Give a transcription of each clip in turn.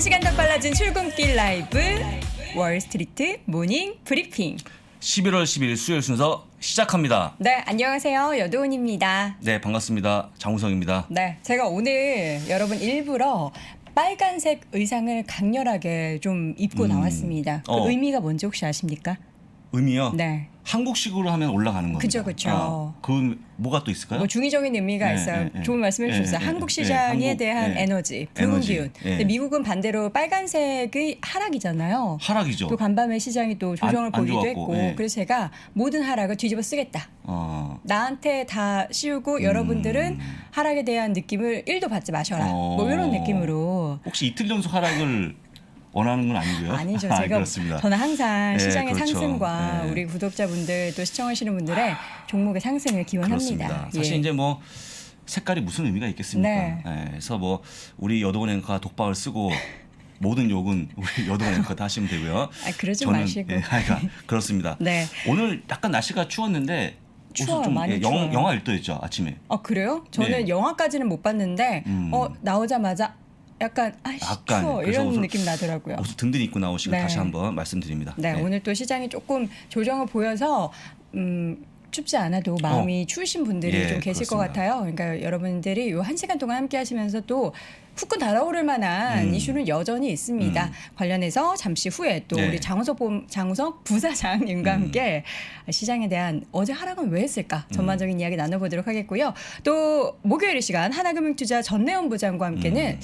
1시간 더 빨라진 출근길 라이브 월스트리트 모닝 브리핑. 11월 10일 수요일 순서 시작합니다. 네, 안녕하세요. 여도은입니다. 네, 반갑습니다. 장우성입니다. 네, 제가 오늘 여러분 일부러 빨간색 의상을 강렬하게 좀 입고 나왔습니다. 그 의미가 뭔지 혹시 아십니까? 의미요? 네. 한국식으로 하면 올라가는 겁니다. 그죠. 그 뭐가 또 있을까요? 뭐 중의적인 의미가 네, 있어요. 네, 좋은 말씀해 네, 주셨어요. 네, 한국 네, 시장에 한국, 대한 네. 에너지, 붉은 에너지, 기운. 네. 근데 미국은 반대로 빨간색의 하락이잖아요. 하락이죠. 또 간밤에 시장이 또 조정을 안 보이기도 좋았고, 했고, 네. 그래서 제가 모든 하락을 뒤집어 쓰겠다. 나한테 다 씌우고 여러분들은 하락에 대한 느낌을 1도 받지 마셔라. 뭐 이런 느낌으로. 혹시 이틀 연속 하락을 원하는 건 아니고요? 아니죠. 제가 그렇습니다. 저는 항상 네, 시장의 그렇죠. 상승과 네. 우리 구독자분들 또 시청하시는 분들의 종목의 상승을 기원합니다. 그렇습니다. 사실 예. 이제 뭐 색깔이 무슨 의미가 있겠습니까? 네. 그래서 뭐 우리 여도원 앵커가 독박을 쓰고 모든 욕은 우리 여도원 앵커가 하시면 되고요. 그러지 마시고. 그렇습니다. 네. 오늘 약간 날씨가 추웠는데 추워요, 좀 많이 추워요. 영하 1도였죠 아침에. 그래요? 저는 네. 영화까지는 못 봤는데 나오자마자 약간 추워 이런 옷을, 느낌 나더라고요. 옷을 든든히 입고 나오시길 네. 다시 한번 말씀드립니다. 네, 오늘 또 시장이 조금 조정을 보여서 춥지 않아도 마음이 추우신 분들이 예, 좀 계실 그렇습니다. 것 같아요. 그러니까 여러분들이 이 1시간 동안 함께 하시면서 또 후끈 달아오를 만한 이슈는 여전히 있습니다. 관련해서 잠시 후에 또 네. 우리 장우석 부사장님과 함께 시장에 대한 어제 하락은 왜 했을까 전반적인 이야기 나눠보도록 하겠고요. 또 목요일 이 시간 하나금융투자 전내원 부장과 함께는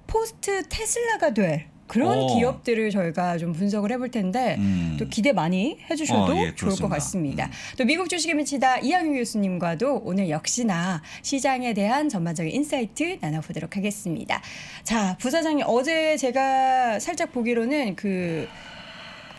포스트 테슬라가 될 그런 기업들을 저희가 좀 분석을 해볼 텐데 또 기대 많이 해주셔도 좋을 그렇습니다. 것 같습니다. 또 미국 주식에 미치다 이항윤 교수님과도 오늘 역시나 시장에 대한 전반적인 인사이트 나눠보도록 하겠습니다. 자, 부사장님 어제 제가 살짝 보기로는 그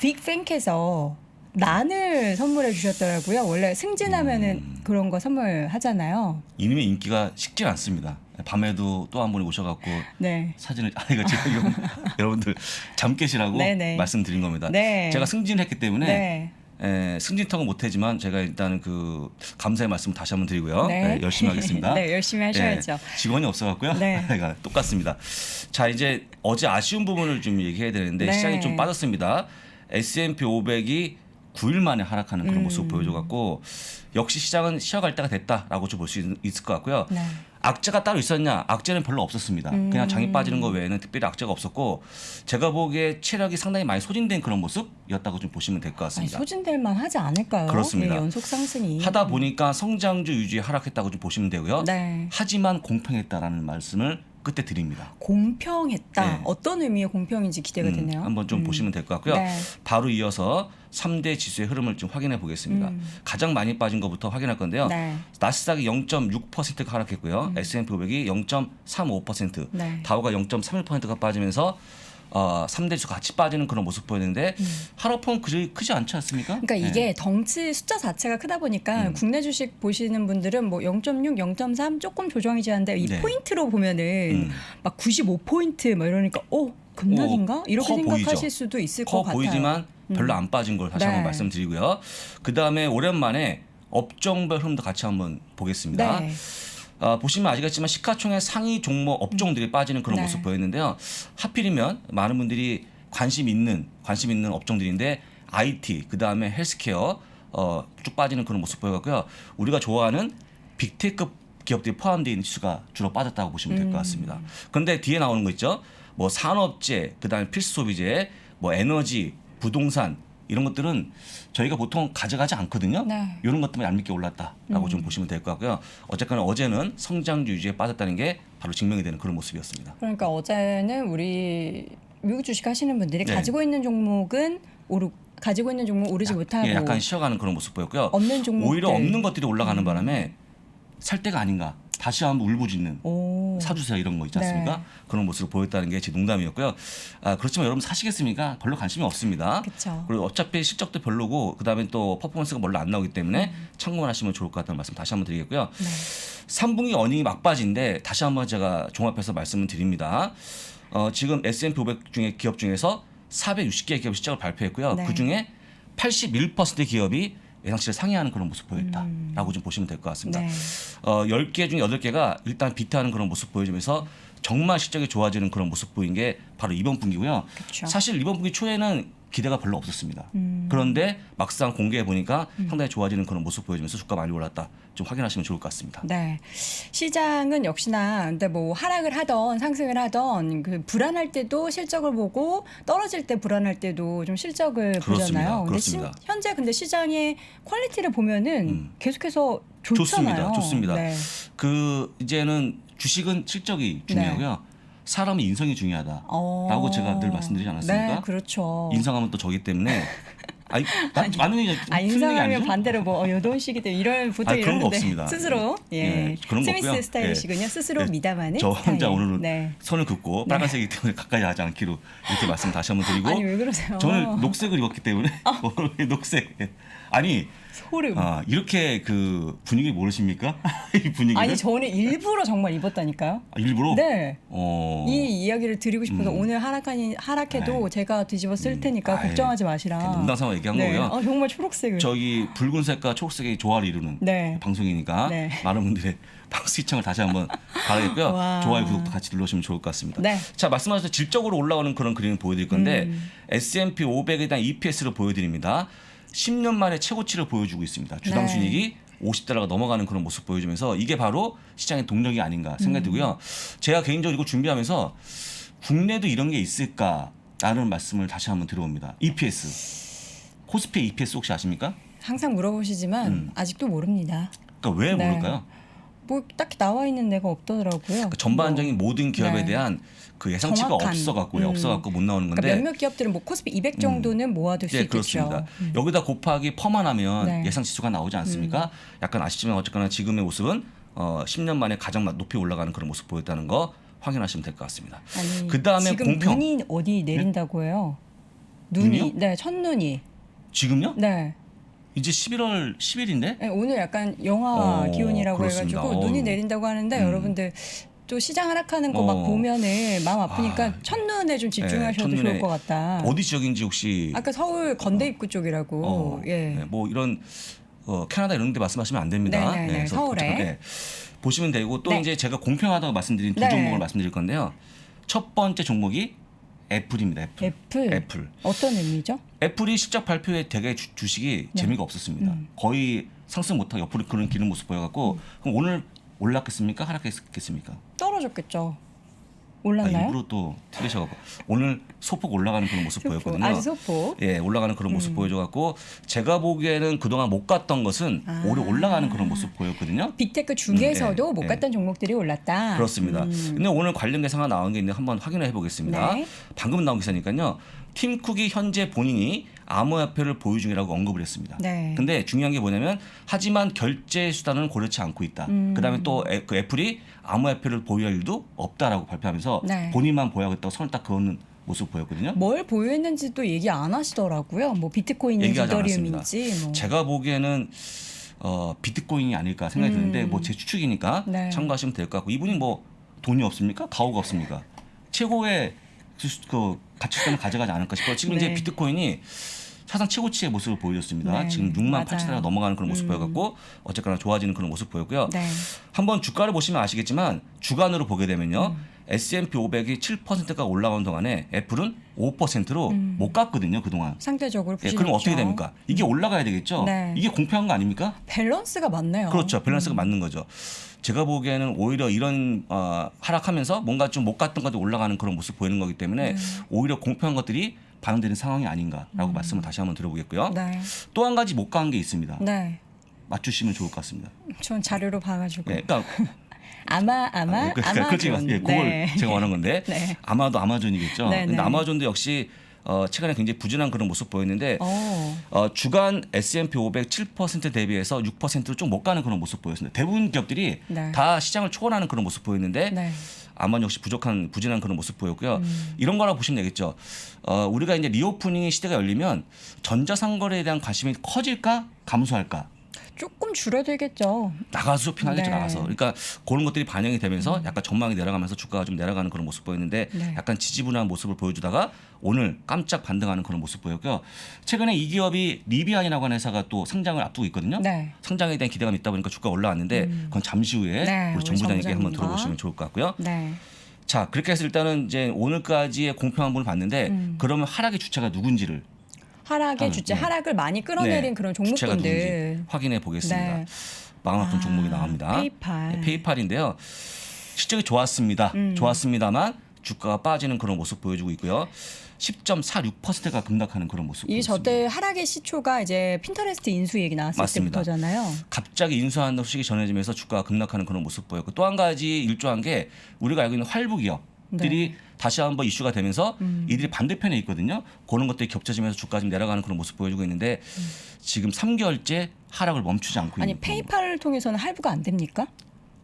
빅뱅크에서 난을 선물해 주셨더라고요. 원래 승진하면은 그런 거 선물하잖아요. 이놈의 인기가 식지 않습니다. 밤에도 또 한 분이 오셔갖고 네. 사진을 이거 지금 여러분들 잠 깨시라고 네네. 말씀드린 겁니다. 네. 제가 승진했기 때문에 네. 승진턱은 못했지만 제가 일단은 그 감사의 말씀 다시 한번 드리고요. 네. 열심히 하겠습니다. 네, 열심히 하셔야죠. 직원이 없어갖고요. 네. 똑같습니다. 자, 이제 어제 아쉬운 부분을 좀 얘기해야 되는데 네. 시장이 좀 빠졌습니다. S&P 500이 9일 만에 하락하는 그런 모습을 보여줘갖고 역시 시장은 쉬어갈 때가 됐다라고 좀 볼 수 있을 것 같고요. 네. 악재가 따로 있었냐? 악재는 별로 없었습니다. 그냥 장이 빠지는 거 외에는 특별히 악재가 없었고 제가 보기에 체력이 상당히 많이 소진된 그런 모습이었다고 좀 보시면 될 것 같습니다. 소진될 만 하지 않을까요? 그렇습니다. 예, 연속 상승이. 하다 보니까 성장주 유지에 하락했다고 좀 보시면 되고요. 네. 하지만 공평했다라는 말씀을 끝에 드립니다. 공평했다. 네. 어떤 의미의 공평인지 기대가 되네요. 한번 좀 보시면 될 것 같고요. 네. 바로 이어서 3대 지수의 흐름을 좀 확인해 보겠습니다. 가장 많이 빠진 것부터 확인할 건데요. 네. 나스닥이 0.6%가 하락했고요. S&P 500이 0.35%, 네. 다우가 0.31%가 빠지면서 3대 지수 같이 빠지는 그런 모습 보였는데 하락폭은 크지 않지 않습니까? 그러니까 이게 덩치 숫자 자체가 크다 보니까 국내 주식 보시는 분들은 뭐 0.6, 0.3 조금 조정이지 않는데 이 네. 포인트로 보면은 막 95포인트 막 이러니까 급락인가? 이렇게 생각하실 보이죠? 수도 있을 것 커 같아요. 보이지만 별로 안 빠진 걸 다시 네. 한번 말씀드리고요. 그다음에 오랜만에 업종별 흐름도 같이 한번 보겠습니다. 네. 보시면 아시겠지만 시가총액 상위 종목 업종들이 빠지는 그런 네. 모습 보였는데요. 하필이면 많은 분들이 관심 있는 업종들인데 IT 그다음에 헬스케어 쭉 빠지는 그런 모습 보여갖고요. 우리가 좋아하는 빅테크 기업들이 포함되어 있는 지수가 주로 빠졌다고 보시면 될 것 같습니다. 그런데 뒤에 나오는 거 있죠. 뭐 산업재, 그다음에 필수 소비재, 뭐 에너지, 부동산 이런 것들은 저희가 보통 가져가지 않거든요. 네. 이런 것 때문에 얄밉게 올랐다라고 좀 보시면 될 것 같고요. 어쨌거나 어제는 성장주 유지에 빠졌다는 게 바로 증명이 되는 그런 모습이었습니다. 그러니까 어제는 우리 미국 주식 하시는 분들이 네. 가지고 있는 종목은 가지고 있는 종목 오르지 못하고 약간 쉬어가는 그런 모습 보였고요. 없는 종목들. 오히려 없는 것들이 올라가는 바람에 살 때가 아닌가. 다시 한번 울부짖는 사주세요 이런 거 있지 않습니까? 네. 그런 모습을 보였다는 게 제 농담이었고요. 그렇지만 여러분 사시겠습니까? 별로 관심이 없습니다. 그쵸. 그리고 어차피 실적도 별로고 그다음에 또 퍼포먼스가 별로 안 나오기 때문에 참고만 하시면 좋을 것 같다는 말씀 다시 한번 드리겠고요. 네. 3분기 어닝이 막바지인데 다시 한번 제가 종합해서 말씀을 드립니다. 지금 S&P 500 중에 기업 중에서 460개의 기업 실적을 발표했고요. 네. 그중에 81%의 기업이 예상치를 상회하는 그런 모습 보였다라고 좀 보시면 될 것 같습니다. 네. 10개 중에 8개가 일단 비트하는 그런 모습 보여주면서 정말 실적이 좋아지는 그런 모습 보인 게 바로 이번 분기고요. 그쵸. 사실 이번 분기 초에는 기대가 별로 없었습니다. 그런데 막상 공개해 보니까 상당히 좋아지는 그런 모습 보여주면서 주가 많이 올랐다. 좀 확인하시면 좋을 것 같습니다. 네. 시장은 역시나 근데 뭐 하락을 하던 상승을 하던 그 불안할 때도 실적을 보고 떨어질 때 불안할 때도 좀 실적을 그렇습니다. 보잖아요. 근데 그렇습니다. 현재 근데 시장의 퀄리티를 보면은 계속해서 좋잖아요. 좋습니다. 네. 그 이제는 주식은 실적이 중요하고요. 사람의 인성이 중요하다라고 제가 늘 말씀드리지 않았습니까? 네, 그렇죠. 인성하면 또 저기 때문에 아니 맞는 얘기 틀린 얘기 인상하면 아니죠? 반대로 뭐 요돈 시기 때 이런 보통 아니, 그런 거 이러는데 없습니다. 스스로 예, 그런 거 스미스 없고요. 스타일이시군요. 스스로 예, 미담하는 저 혼자 스타일. 오늘은 네. 선을 긋고 빨간색이기 때문에 가까이 하지 않기로 이렇게 말씀 다시 한번 드리고 아니 왜 그러세요? 저는 녹색을 입었기 때문에 오늘 녹색 아니 소름. 이렇게 그 분위기 모르십니까? 이 분위기를 아니 저는 일부러 정말 입었다니까요. 일부러 네. 이 이야기를 드리고 싶어서 오늘 하락해도 아이. 제가 뒤집어 쓸 테니까 아이. 걱정하지 마시라. 농담 삼아 얘기한 네. 거고요. 정말 초록색을. 저기 붉은색과 초록색의 조화를 이루는 네. 방송이니까 네. 많은 분들의 방송 시청을 다시 한번 바라겠고요. 와. 좋아요, 구독도 같이 눌러주시면 좋을 것 같습니다. 네. 자, 말씀하셔서 질적으로 올라오는 그런 그림을 보여드릴 건데 S&P 500에 대한 EPS를 보여드립니다. 10년 만에 최고치를 보여주고 있습니다. 주당 네. 순이익이 $50가 넘어가는 그런 모습 보여주면서 이게 바로 시장의 동력이 아닌가 생각이 들고요. 제가 개인적으로 이거 준비하면서 국내도 이런 게 있을까라는 말씀을 다시 한번 들어봅니다. EPS. 코스피 EPS 혹시 아십니까? 항상 물어보시지만 아직도 모릅니다. 그러니까 왜 네. 모를까요? 뭐 딱히 나와 있는 데가 없더라고요. 그 전반적인 모든 기업에 네. 대한 그 예상치가 정확한, 없어갖고 못 나오는 건데. 그러니까 몇몇 기업들은 뭐 코스피 200 정도는 모아둘 수 네, 있겠죠. 그렇습니다. 여기다 곱하기 퍼만하면 네. 예상 지수가 나오지 않습니까? 약간 아시지만 어쨌거나 지금의 모습은 10년 만에 가장 높이 올라가는 그런 모습 보였다는 거 확인하시면 될 것 같습니다. 아니, 그 다음에 지금 공평. 눈이 어디 내린다고 해요? 눈이 눈이요? 네, 첫눈이. 지금요? 네. 이제 11월 10일인데? 네, 오늘 약간 영하 기온이라고 그렇습니다. 해가지고 눈이 내린다고 하는데 여러분들 또 시장 하락하는 거 막 보면은 마음 아프니까 첫눈에 좀 집중하셔도 첫눈에 좋을 것 같다. 어디 지역인지 혹시 아까 서울 건대 입구 쪽이라고. 예. 네, 뭐 이런 캐나다 이런 데 말씀하시면 안 됩니다. 네네네, 그래서 서울에. 어쨌든, 보시면 되고 또 네. 이제 제가 공평하다고 말씀드린 두 네. 종목을 말씀드릴 건데요. 첫 번째 종목이 애플입니다. 애플. 어떤 의미죠? 애플이 실적 발표에 되게 주식이 재미가 없었습니다. 거의 상승 못하고 옆으로 그런 기는 모습 보여갖고 그럼 오늘 올랐겠습니까? 하락했겠습니까? 떨어졌겠죠. 아, 올랐나요? 일부러 또 틀리셔갖고 오늘 소폭 올라가는 그런 모습 소폭. 보였거든요. 아주 소폭. 예, 올라가는 그런 모습 보여줘갖고 제가 보기에는 그동안 못 갔던 것은 오래 올라가는 그런 모습 보였거든요. 빅테크 중에서도 예, 못 예. 갔던 종목들이 올랐다. 그렇습니다. 근데 오늘 관련 기사가 나온 게 있는데 한번 확인해 보겠습니다. 네. 방금 나온 기사니까요. 팀 쿡이 현재 본인이 암호화폐를 보유 중이라고 언급을 했습니다. 네. 근데 중요한 게 뭐냐면 하지만 결제 수단은 고려치 않고 있다. 그다음에 또 그 애플이 암호화폐를 보유할 일도 없다라고 발표하면서 네. 본인만 보유하겠다고 선을 딱 그어는 모습 보였거든요. 뭘 보유했는지도 얘기 안 하시더라고요. 뭐 비트코인인지 얘기하지 이더리움인지 뭐. 제가 보기에는 비트코인이 아닐까 생각이 드는데 뭐 제 추측이니까 네. 참고하시면 될 것 같고 이분이 뭐 돈이 없습니까? 가오가 없습니까? 최고의 그 가치 수단을 가져가지 않을까 싶어요. 지금 네. 이제 비트코인이 사상 최고치의 모습을 보여줬습니다. 네, 지금 6만 맞아요. 8천대가 넘어가는 그런 모습 보여갖고 어쨌거나 좋아지는 그런 모습 보였고요. 네. 한번 주가를 보시면 아시겠지만 주간으로 보게 되면요. S&P 500이 7%가 올라온 동안에 애플은 5%로 못 갔거든요. 그동안. 상대적으로 예, 부진했죠. 그럼 어떻게 됩니까? 이게 올라가야 되겠죠. 네. 이게 공평한 거 아닙니까? 밸런스가 맞네요. 그렇죠. 밸런스가 맞는 거죠. 제가 보기에는 오히려 이런 하락하면서 뭔가 좀 못 갔던 것들이 올라가는 그런 모습 보이는 거기 때문에 오히려 공평한 것들이 반영되는 상황이 아닌가라고 말씀을 다시 한번 들어보겠고요. 네. 또 한 가지 못 간 게 있습니다. 네. 맞추시면 좋을 것 같습니다. 전 자료로 봐가지고. 예, 그러니까 그렇지, 아마존. 예, 그걸 네. 제가 원한 건데 네. 아마도 아마존이겠죠. 네, 근데 네. 아마존도 역시 최근에 굉장히 부진한 그런 모습 보였는데 오. 주간 S&P 500 7% 대비해서 6%로 좀 못 가는 그런 모습 보였습니다. 대부분 기업들이 네. 다 시장을 초월하는 그런 모습 보였는데 네. 아마존 역시 부진한 그런 모습 보였고요. 이런 거라고 보시면 되겠죠. 우리가 이제 리오프닝 시대가 열리면 전자상거래에 대한 관심이 커질까 감소할까? 조금 줄어들겠죠. 나가서 쇼핑하겠죠. 네. 나가서. 그러니까 그런 것들이 반영이 되면서 약간 전망이 내려가면서 주가가 좀 내려가는 그런 모습 보였는데 네. 약간 지지분한 모습을 보여주다가 오늘 깜짝 반등하는 그런 모습 보였고요. 최근에 이 기업이 리비안이라고 하는 회사가 또 상장을 앞두고 있거든요. 네. 상장에 대한 기대감이 있다 보니까 주가 올라왔는데 그건 잠시 후에 네, 우리 우리 정부장에게 한번 정부장님과. 들어보시면 좋을 것 같고요. 네. 자, 그렇게 해서 일단은 이제 오늘까지의 공평한 분을 봤는데 그러면 하락의 주체가 누군지를 하락의 주체, 네. 하락을 많이 끌어내린 네, 그런 주체가 누군지 종목군들. 확인해 보겠습니다. 네. 마음 아픈 종목이 나옵니다. 페이팔. 네, 페이팔인데요. 실적이 좋았습니다. 좋았습니다만 주가가 빠지는 그런 모습 보여주고 있고요. 10.46%가 급락하는 그런 모습 이 보여줍니다. 저때 하락의 시초가 이제 핀터레스트 인수 얘기 나왔을 맞습니다. 때부터잖아요. 갑자기 인수한다는 소식이 전해지면서 주가가 급락하는 그런 모습 보였고 또 한 가지 일조한 게 우리가 알고 있는 활부 기업들이 다시 한번 이슈가 되면서 이들이 반대편에 있거든요. 그런 것들이 겹쳐지면서 주가 좀 내려가는 그런 모습 보여주고 있는데 지금 3개월째 하락을 멈추지 않고 아니 있는 페이팔을 통해서는 할부가 안 됩니까?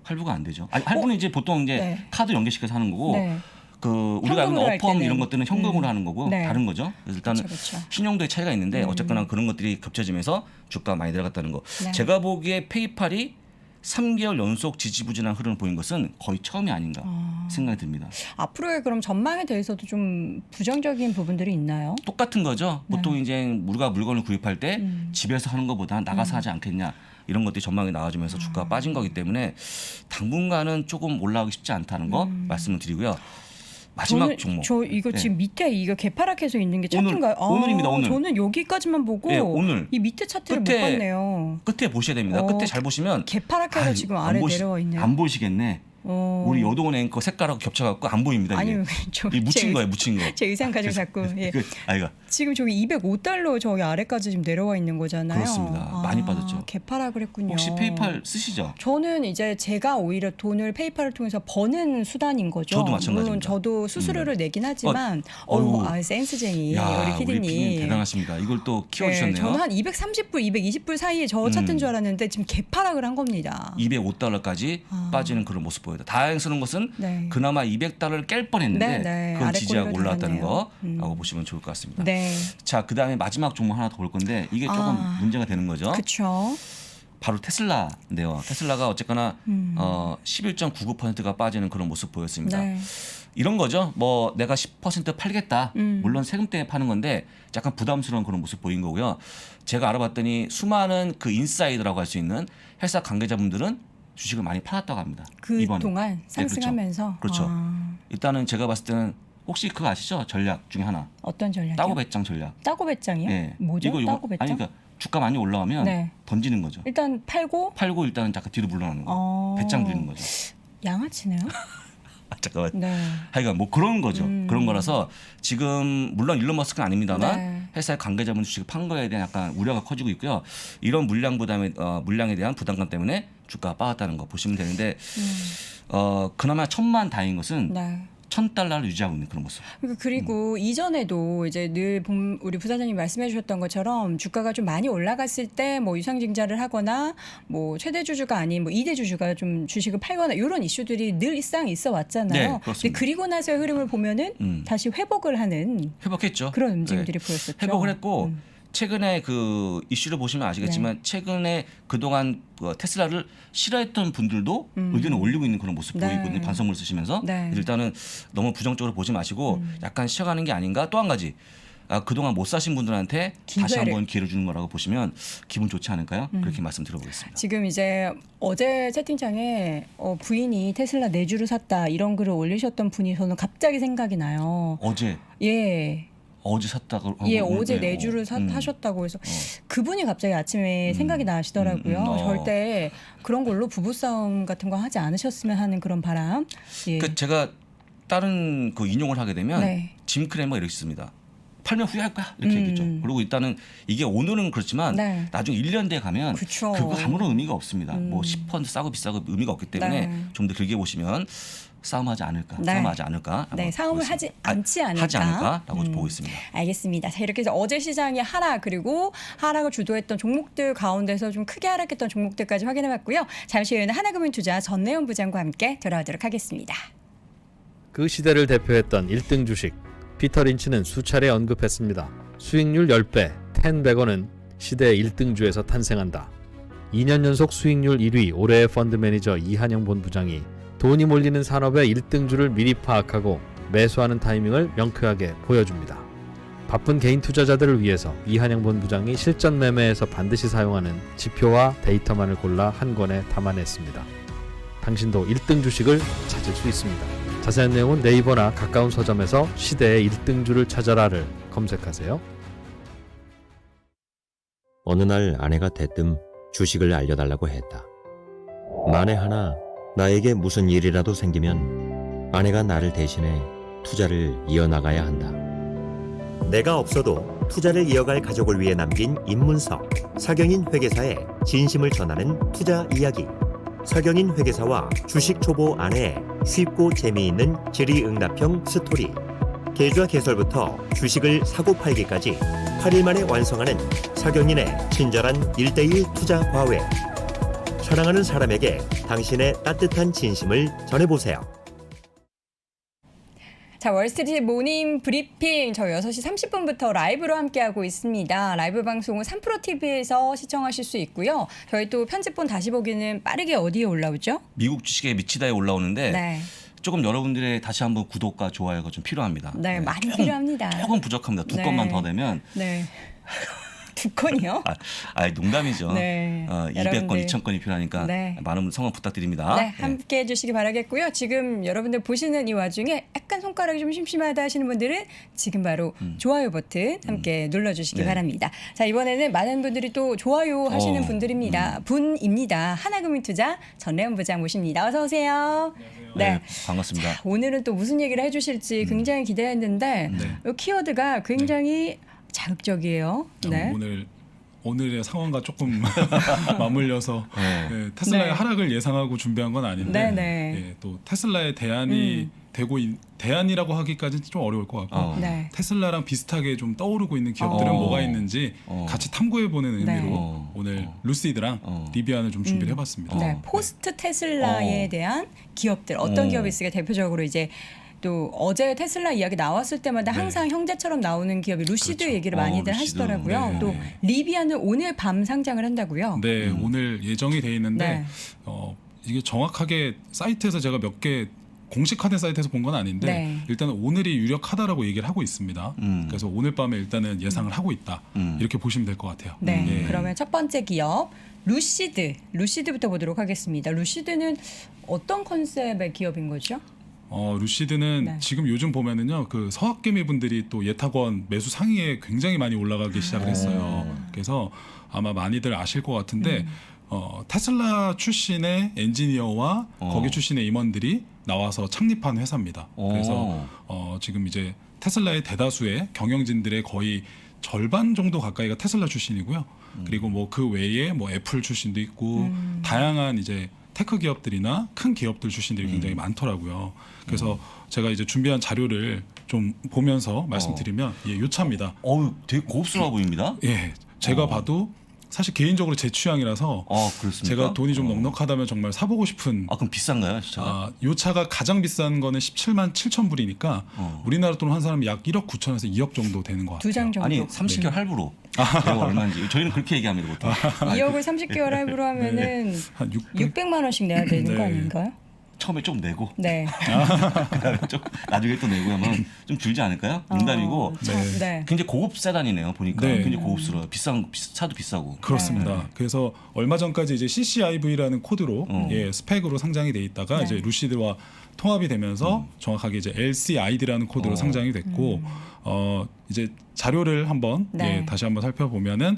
할부가 안 되죠. 아니, 할부는 이제 보통 이제 네. 카드 연계시켜서 하는 거고 네. 그 우리가 알고 현금으로 있는 할 어펌 때는. 이런 것들은 현금으로 하는 거고 네. 다른 거죠. 그래서 일단은 그쵸. 신용도의 차이가 있는데 어쨌거나 그런 것들이 겹쳐지면서 주가가 많이 내려갔다는 거. 네. 제가 보기에 페이팔이 3개월 연속 지지부진한 흐름을 보인 것은 거의 처음이 아닌가 생각이 듭니다. 앞으로의 그럼 전망에 대해서도 좀 부정적인 부분들이 있나요? 똑같은 거죠. 네. 보통 이제 우리가 물건을 구입할 때 집에서 하는 것보다 나가서 하지 않겠냐 이런 것들이 전망이 나와주면서 주가가 빠진 거기 때문에 당분간은 조금 올라가기 쉽지 않다는 거 말씀을 드리고요. 마지막 저는 종목. 저 이거 네. 지금 밑에 이거 개파락해서 있는 게 오늘, 차트인가요? 오늘입니다, 오늘. 저는 여기까지만 보고 네, 오늘. 이 밑에 차트를 못 끝에 봤네요. 끝에 보셔야 됩니다. 어, 끝에 잘 보시면 개파락해서 아유, 지금 안 아래 보시- 내려와 있네요. 안 보시겠네. 우리 여동원 앵커 색깔하고 겹쳐갖고 안 보입니다. 아니 이게. 이 묻힌 거예요, 묻힌 거. 제 의상 가지고 자꾸 예. 아이가 지금 저기 205달러 저기 아래까지 지금 내려와 있는 거잖아요. 그렇습니다. 많이 빠졌죠. 개파락을 했군요. 혹시 페이팔 쓰시죠? 저는 이제 제가 오히려 돈을 페이팔을 통해서 버는 수단인 거죠. 저도 마찬가지입니다. 물론 저도 수수료를 내긴 하지만 어이구. 센스쟁이 야, 우리 우리 피디님 피디님. 대단하십니다. 이걸 또 네, 키워주셨네요. 저는 한 230불, 220불 사이에 저 찾던 줄 알았는데 지금 개파락을 한 겁니다. 205달러까지 빠지는 그런 모습 보여요. 다행스러운 것은 네. 그나마 200달러를 깰 뻔했는데 네, 네. 그건 아래 지지하고 꼬리를 올라왔다는 달았네요. 거라고 보시면 좋을 것 같습니다. 네, 자, 그다음에 마지막 종목 하나 더 볼 건데 이게 조금 문제가 되는 거죠. 그렇죠. 바로 테슬라인데요. 테슬라가 어쨌거나 11.99%가 빠지는 그런 모습 보였습니다. 네. 이런 거죠. 뭐 내가 10% 팔겠다. 물론 세금 때문에 파는 건데 약간 부담스러운 그런 모습 보인 거고요. 제가 알아봤더니 수많은 그 인사이더라고 할 수 있는 회사 관계자분들은 주식을 많이 팔았다고 합니다. 이번에. 그동안 네, 상승하면서 그렇죠. 아, 일단은 제가 봤을 때는 혹시 그거 아시죠? 전략 중에 하나. 어떤 전략이요? 따고 배짱 전략. 따고 배짱이요? 예. 뭐죠? 이거 따고 배짱? 아니 그러니까 주가 많이 올라오면 네. 던지는 거죠. 일단 팔고 일단은 잠깐 뒤로 물러나는 거. 배짱 부리는 거죠. 양아치네요. 아, 잠깐만. 네. 하여간 뭐 그런 거죠. 그런 거라서 지금 물론 일론 머스크는 아닙니다만 네. 회사의 관계자분 주식을 판 거에 대한 약간 우려가 커지고 있고요. 이런 물량에 대한 부담감 때문에 주가가 빠졌다는 거 보시면 되는데 그나마 천만 다행인 것은 네. $1,000를 유지하고 있는 그런 모습. 그리고 이전에도 이제 늘 우리 부사장님 말씀해 주셨던 것처럼 주가가 좀 많이 올라갔을 때 뭐 유상증자를 하거나 뭐 최대 주주가 아닌 뭐 2대 주주가 좀 주식을 팔거나 이런 이슈들이 늘 일상 있어 왔잖아요. 네, 근데 그렇습니다. 그리고 나서의 흐름을 보면은 다시 회복을 하는 회복했죠. 그런 움직임들이 보였었죠. 회복을 했고 최근에 그 이슈를 보시면 아시겠지만 최근에 그동안 그 테슬라를 싫어했던 분들도 의견을 올리고 있는 그런 모습 네. 보이거든요. 반성문을 쓰시면서 네. 일단은 너무 부정적으로 보지 마시고 약간 쉬어가는 게 아닌가. 또 한 가지 그동안 못 사신 분들한테 다시 기회를. 한번 기회를 주는 거라고 보시면 기분 좋지 않을까요? 그렇게 말씀드려보겠습니다. 지금 이제 어제 채팅창에 부인이 테슬라 4주를 샀다 이런 글을 올리셨던 분이 저는 갑자기 생각이 나요. 어제 샀다고 하고 예, 어제 네, 4주를 하셨다고 해서 그분이 갑자기 아침에 생각이 나시더라고요. 절대 그런 걸로 부부싸움 같은 거 하지 않으셨으면 하는 그런 바람. 예. 그 제가 다른 그 인용을 하게 되면 네. 짐 크레머가 이렇게 씁니다. 팔면 후회할 거야 이렇게 얘기했죠. 그리고 일단은 이게 오늘은 그렇지만 네. 나중에 1년 뒤에 가면 그쵸. 그거 아무런 의미가 없습니다. 뭐 10% 싸고 비싸고 의미가 없기 때문에 네. 좀 더 길게 보시면 싸움하지 않을까, 네. 싸움하지 않을까. 네, 싸움을 하지 않지 않을까. 하지 않을까라고 보고 있습니다. 알겠습니다. 자, 이렇게 해서 어제 시장의 하락 그리고 하락을 주도했던 종목들 가운데서 좀 크게 하락했던 종목들까지 확인해봤고요. 잠시 후에는 하나금융투자 전내원 부장과 함께 돌아오도록 하겠습니다. 그 시대를 대표했던 1등 주식 피터 린치는 수차례 언급했습니다. 수익률 10배 10백원은 시대 1등주에서 탄생한다. 2년 연속 수익률 1위 올해의 펀드 매니저 이한영 본부장이 돈이 몰리는 산업의 1등주를 미리 파악하고 매수하는 타이밍을 명쾌하게 보여줍니다. 바쁜 개인 투자자들을 위해서 이한영 본부장이 실전 매매에서 반드시 사용하는 지표와 데이터만을 골라 한 권에 담아냈습니다. 당신도 1등 주식을 찾을 수 있습니다. 자세한 내용은 네이버나 가까운 서점에서 시대의 1등주를 찾아라를 검색하세요. 어느 날 아내가 대뜸 주식을 알려달라고 했다. 만에 하나 나에게 무슨 일이라도 생기면 아내가 나를 대신해 투자를 이어나가야 한다. 내가 없어도 투자를 이어갈 가족을 위해 남긴 입문서 서경인 회계사의 진심을 전하는 투자 이야기. 서경인 회계사와 주식 초보 아내의 쉽고 재미있는 질의응답형 스토리. 계좌 개설부터 주식을 사고 팔기까지 8일 만에 완성하는 서경인의 친절한 1:1 투자 과외. 사랑하는 사람에게 당신의 따뜻한 진심을 전해보세요. 자, 월스트리트 모닝 브리핑 저 6시 30분부터 라이브로 함께하고 있습니다. 라이브 방송은 3프로TV에서 시청하실 수 있고요. 저희 또 편집본 다시 보기는 빠르게 어디에 올라오죠? 미국 주식에 미치다에 올라오는데 네. 조금 여러분들의 다시 한번 구독과 좋아요가 좀 필요합니다. 네, 많이 필요합니다. 조금 부족합니다. 두 네. 건만 더 되면. 네. 두 건이요? 농담이죠. 네. 200건, 여러분들. 2000건이 필요하니까 네. 많은 성원 부탁드립니다. 네, 함께 해주시기 바라겠고요. 지금 여러분들 보시는 이 와중에 약간 손가락이 좀 심심하다 하시는 분들은 지금 바로 좋아요 버튼 함께 눌러주시기 네. 바랍니다. 자, 이번에는 많은 분들이 또 좋아요 하시는 분입니다. 하나금융투자 전래원 부장 모십니다. 어서 오세요. 네, 반갑습니다. 오늘은 또 무슨 얘기를 해주실지 굉장히 기대했는데 이 키워드가 굉장히 자극적이에요. 네. 오늘의 상황과 조금 맞물려서 네, 테슬라의 네. 하락을 예상하고 준비한 건 아닌데 네. 예, 또 테슬라의 대안이 대안이라고 하기까지는 좀 어려울 것 같고 네. 테슬라랑 비슷하게 좀 떠오르고 있는 기업들은 뭐가 있는지 같이 탐구해보는 의미로 네. 오늘 루시드랑 리비안을 좀 준비를 해봤습니다. 네, 포스트 테슬라에 대한 기업들 어떤 기업이 있을까 대표적으로 이제 또 어제 테슬라 이야기 나왔을 때마다 항상 형제처럼 나오는 기업이 루시드 얘기를 많이들 루시드. 하시더라고요. 네. 또 리비안은 오늘 밤 상장을 한다고요. 네, 오늘 예정이 돼 있는데 네. 이게 정확하게 사이트에서 제가 몇 개 공식화된 사이트에서 본 건 아닌데 네. 일단은 오늘이 유력하다라고 얘기를 하고 있습니다. 그래서 오늘 밤에 일단은 예상을 하고 있다. 이렇게 보시면 될 것 같아요. 네, 예. 그러면 첫 번째 기업 루시드부터 보도록 하겠습니다. 루시드는 어떤 컨셉의 기업인 거죠? 루시드는 네. 지금 요즘 보면은요, 그 서학개미 분들이 또 예탁원 매수 상위에 굉장히 많이 올라가기 시작을 했어요. 그래서 아마 많이들 아실 것 같은데 테슬라 출신의 엔지니어와 거기 출신의 임원들이 나와서 창립한 회사입니다. 그래서 지금 이제 테슬라의 대다수의 경영진들의 거의 절반 정도 가까이가 테슬라 출신이고요. 그리고 뭐 그 외에 뭐 애플 출신도 있고 다양한 이제 테크 기업들이나 큰 기업들 출신들이 굉장히 많더라고요. 그래서 제가 이제 준비한 자료를 좀 보면서 말씀드리면 요 차입니다. 되게 고급스러워 보입니다. 예, 제가 봐도 사실 개인적으로 제 취향이라서 그렇습니까? 제가 돈이 좀 넉넉하다면 정말 사보고 싶은. 그럼 비싼가요, 진짜? 요 차가 가장 비싼 거는 17만 7천 불이니까 우리나라 돈 환산하면 약 1억 9천에서 2억 정도 되는 것 같아요. 2장 정도. 아니 30개월 할부로 내가 얼마인지 저희는 그렇게 얘기합니다 보통. 2억을 30개월 할부로 하면은 한 600. 600만 원씩 내야 되는 거 네. 아닌가요? 처음에 좀 내고 네. 그다음에 좀 나중에 또 내고 하면 좀 줄지 않을까요? 농담이고 네. 굉장히 고급 세단이네요 보니까. 네. 굉장히 고급스러워. 차도 비싸고. 그렇습니다. 그래서 얼마 전까지 이제 CCIV라는 코드로 스펙으로 상장이 돼 있다가 네. 이제 루시드와 통합이 되면서 정확하게 이제 LCID라는 코드로 상장이 됐고 이제 자료를 한번 네. 다시 한번 살펴보면은